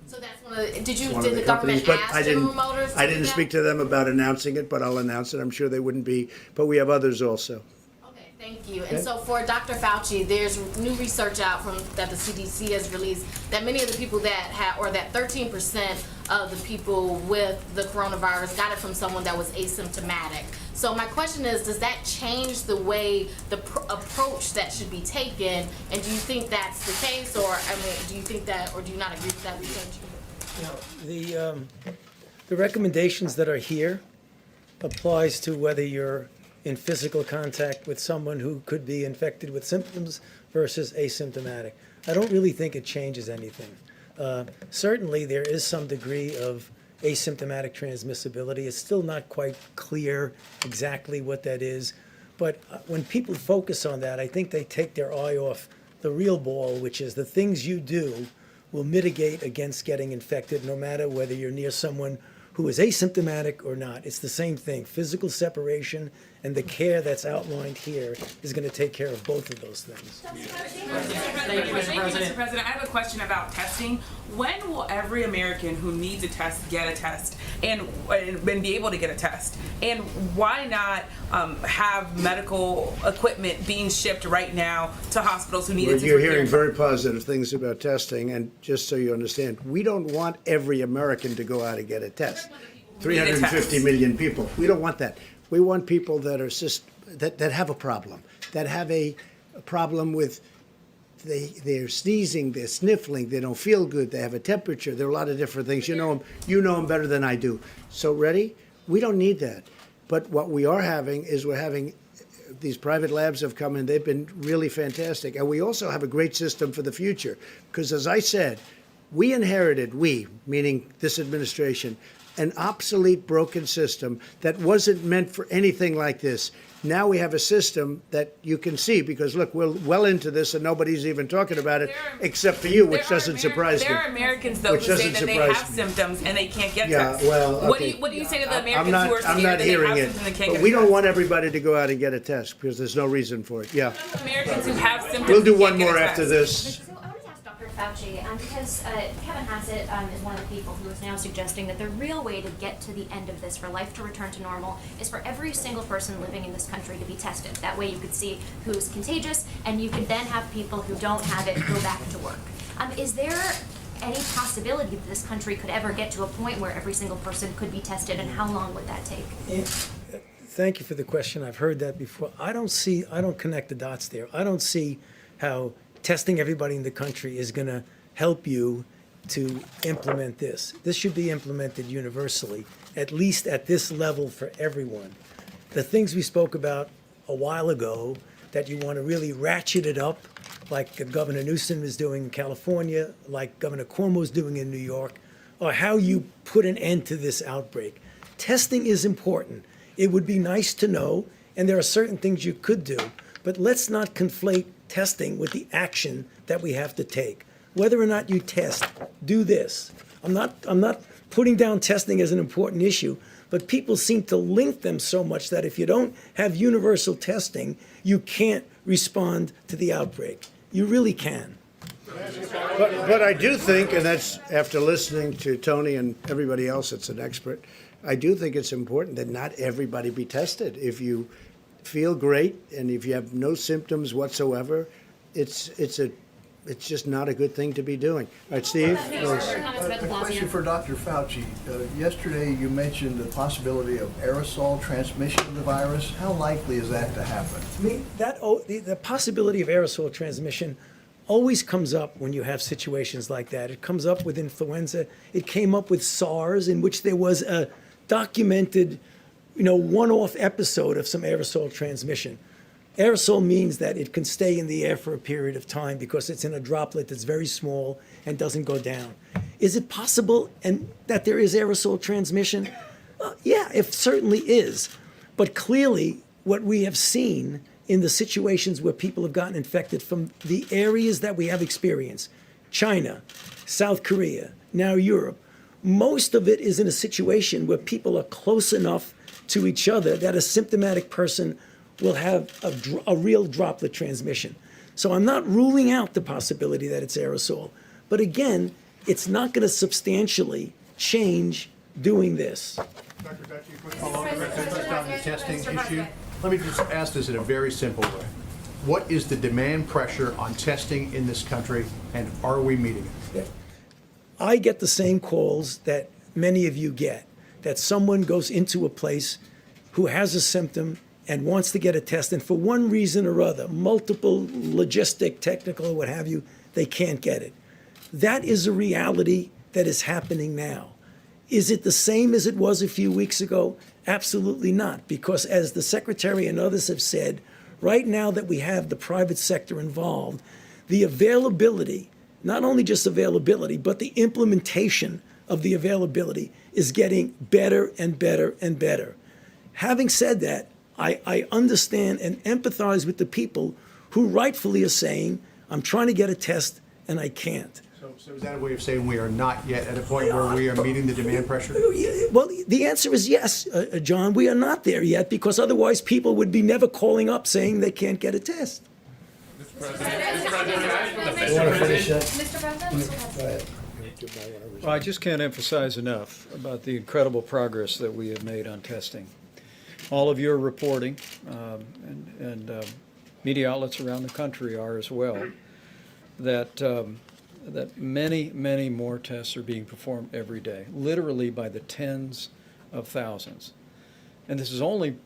So that's one of the, did one of the companies, government but ask I General didn't. Motors to I do didn't that? speak to them about announcing it, but I'll announce it. I'm sure they wouldn't be. But we have others also. Okay, thank you. Okay. And so for Dr. Fauci, there's new research out from that the CDC has released that many of the people that have, or that 13% of the people with the coronavirus got it from someone that was asymptomatic. So my question is, does that change the way the approach that should be taken? And do you think that's the case, or I mean, do you think that, or do you not agree with that research? The recommendations that are here applies to whether you're in physical contact with someone who could be infected with symptoms versus asymptomatic. I don't really think it changes anything. Certainly, there is some degree of asymptomatic transmissibility. It's still not quite clear exactly what that is. But when people focus on that, I think they take their eye off the real ball, which is the things you do will mitigate against getting infected, no matter whether you're near someone who is asymptomatic or not. It's the same thing. Physical separation and the care that's outlined here is going to take care of both of those things. Thank you, Mr. President. I have a question about testing. When will every American who needs a test get a test and be able to get a test? And why not have medical equipment being shipped right now to hospitals who need it? You're hearing very positive things about testing, and just so you understand, we don't want every American to go out and get a test. 350 million people. We don't want that. We want people that are that have a problem, that have a problem with they're sneezing, they're sniffling, they don't feel good, they have a temperature. There are a lot of different things. You know them better than I do. So ready? We don't need that. But what we are having is we're having these private labs have come in. They've been really fantastic. And we also have a great system for the future. Because as I said, we inherited, meaning this administration, an obsolete, broken system that wasn't meant for anything like this. Now we have a system that you can see, because look, we're well into this and nobody's even talking about it except for you, which doesn't surprise me. There are Americans, though, who say that they have symptoms and they can't get tests. Well, okay. What do you say to the Americans who are scared that they have symptoms and they can't get but we don't want everybody to go out and get a test because there's no reason for it. Yeah. Americans who have symptoms. We'll do and one can't get more a after test. this. Fauci, because Kevin Hassett is one of the people who is now suggesting that the real way to get to the end of this, for life to return to normal, is for every single person living in this country to be tested. That way you could see who's contagious, and you could then have people who don't have it go back to work. Is there any possibility that this country could ever get to a point where every single person could be tested, and how long would that take? Thank you for the question. I've heard that before. I don't connect the dots there. I don't see how testing everybody in the country is going to help you to implement this. This should be implemented universally, at least at this level for everyone. The things we spoke about a while ago, that you want to really ratchet it up, like Governor Newsom is doing in California, like Governor Cuomo is doing in New York, or how you put an end to this outbreak. Testing is important. It would be nice to know, and there are certain things you could do, but let's not conflate testing with the action that we have to take. Whether or not you test, do this. I'm not putting down testing as an important issue, but people seem to link them so much that if you don't have universal testing, you can't respond to the outbreak. You really can. But I do think, and that's after listening to Tony and everybody else that's an expert, I do think it's important that not everybody be tested. If you feel great and if you have no symptoms whatsoever, it's just not a good thing to be doing. All right, Steve? A question for Dr. Fauci. Yesterday you mentioned the possibility of aerosol transmission of the virus. How likely is that to happen? I mean, the possibility of aerosol transmission always comes up when you have situations like that. It comes up with influenza. It came up with SARS, in which there was a documented, one-off episode of some aerosol transmission. Aerosol means that it can stay in the air for a period of time because it's in a droplet that's very small and doesn't go down. Is it possible that there is aerosol transmission? Yeah, it certainly is. But clearly, what we have seen in the situations where people have gotten infected from the areas that we have experienced, China, South Korea, now Europe, most of it is in a situation where people are close enough to each other that a symptomatic person will have a real droplet transmission. So I'm not ruling out the possibility that it's aerosol. But again, it's not going to substantially change doing this. Dr. Fauci, quick follow-up just on the testing issue. Let me just ask this in a very simple way. What is the demand pressure on testing in this country, and are we meeting it? I get the same calls that many of you get, that someone goes into a place who has a symptom and wants to get a test, and for one reason or other, multiple, logistic, technical, what have you, they can't get it. That is a reality that is happening now. Is it the same as it was a few weeks ago? Absolutely not, because as the Secretary and others have said, right now that we have the private sector involved, the availability, not only just availability, but the implementation of the availability is getting better and better and better. Having said that, I understand and empathize with the people who rightfully are saying, I'm trying to get a test and I can't. So is that a way of saying we are not yet at a point where we are meeting the demand pressure? Well, the answer is yes, John. We are not there yet, because otherwise people would be never calling up saying they can't get a test. Well, I just can't emphasize enough about the incredible progress that we have made on testing. All of your reporting, and media outlets around the country are as well, that many, many more tests are being performed every day, literally by the tens of thousands. And this has only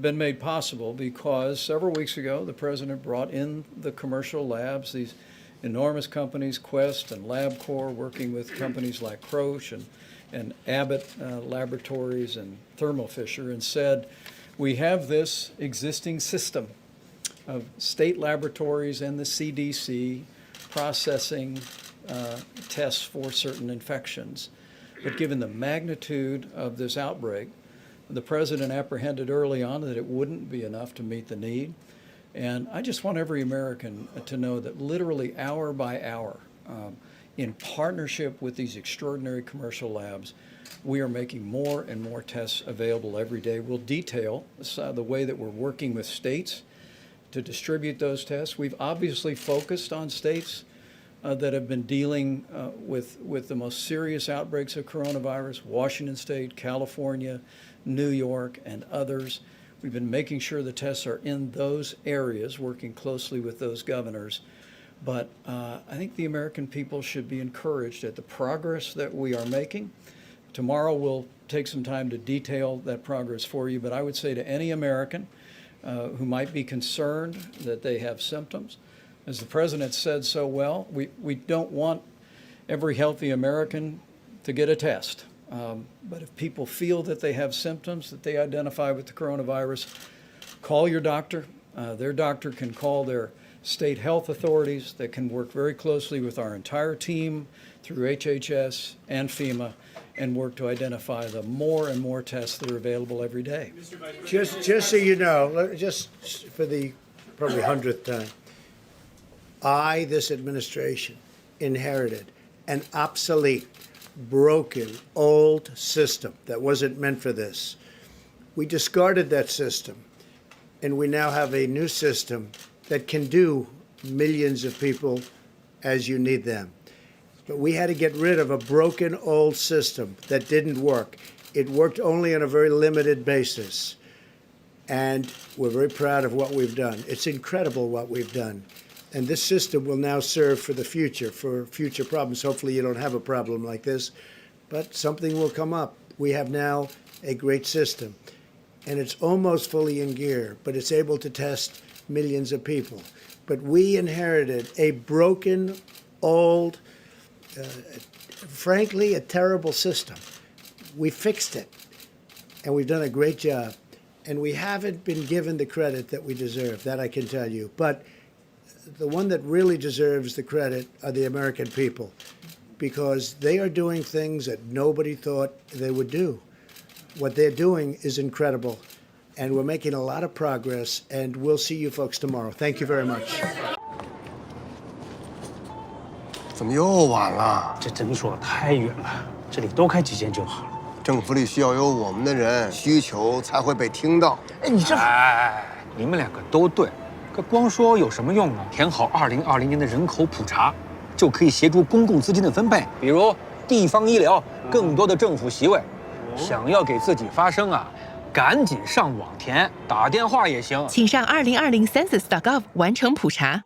been made possible because several weeks ago the President brought in the commercial labs, these enormous companies, Quest and LabCorp, working with companies like Roche and Abbott Laboratories and Thermo Fisher, and said, we have this existing system of state laboratories and the CDC processing tests for certain infections. But given the magnitude of this outbreak, the President apprehended early on that it wouldn't be enough to meet the need. And I just want every American to know that literally hour by hour, in partnership with these extraordinary commercial labs, we are making more and more tests available every day. We'll detail the way that we're working with states to distribute those tests. We've obviously focused on states that have been dealing with the most serious outbreaks of coronavirus: Washington State, California, New York, and others. We've been making sure the tests are in those areas, working closely with those governors. But I think the American people should be encouraged at the progress that we are making. Tomorrow we'll take some time to detail that progress for you, but I would say to any American who might be concerned that they have symptoms, as the President said so well, we don't want every healthy American to get a test. But if people feel that they have symptoms that they identify with the coronavirus, call your doctor. Their doctor can call their state health authorities that can work very closely with our entire team through HHS and FEMA and work to identify the more and more tests that are available every day. Just so you know, just for the probably 100th time, this administration, inherited an obsolete, broken, old system that wasn't meant for this. We discarded that system, and we now have a new system that can do millions of people as you need them. But we had to get rid of a broken old system that didn't work. It worked only on a very limited basis. And we're very proud of what we've done. It's incredible what we've done. And this system will now serve for the future, for future problems. Hopefully you don't have a problem like this, but something will come up. We have now a great system, and it's almost fully in gear, but it's able to test millions of people. But we inherited a broken, old, frankly, a terrible system. We fixed it, and we've done a great job. And we haven't been given the credit that we deserve, that I can tell you. But the one that really deserves the credit are the American people, because they are doing things that nobody thought they would do. What they're doing is incredible, and we're making a lot of progress, and we'll see you folks tomorrow. Thank you very much. 怎么又晚了？这诊所太远了，这里多开几间就好了。政府里需要有我们的人，需求才会被听到。哎，你这……哎，你们两个都对，可光说有什么用呢？填好2020年的人口普查，就可以协助公共资金的分配，比如地方医疗、更多的政府席位。想要给自己发声啊，赶紧上网填，打电话也行。请上2020census.gov 完成普查。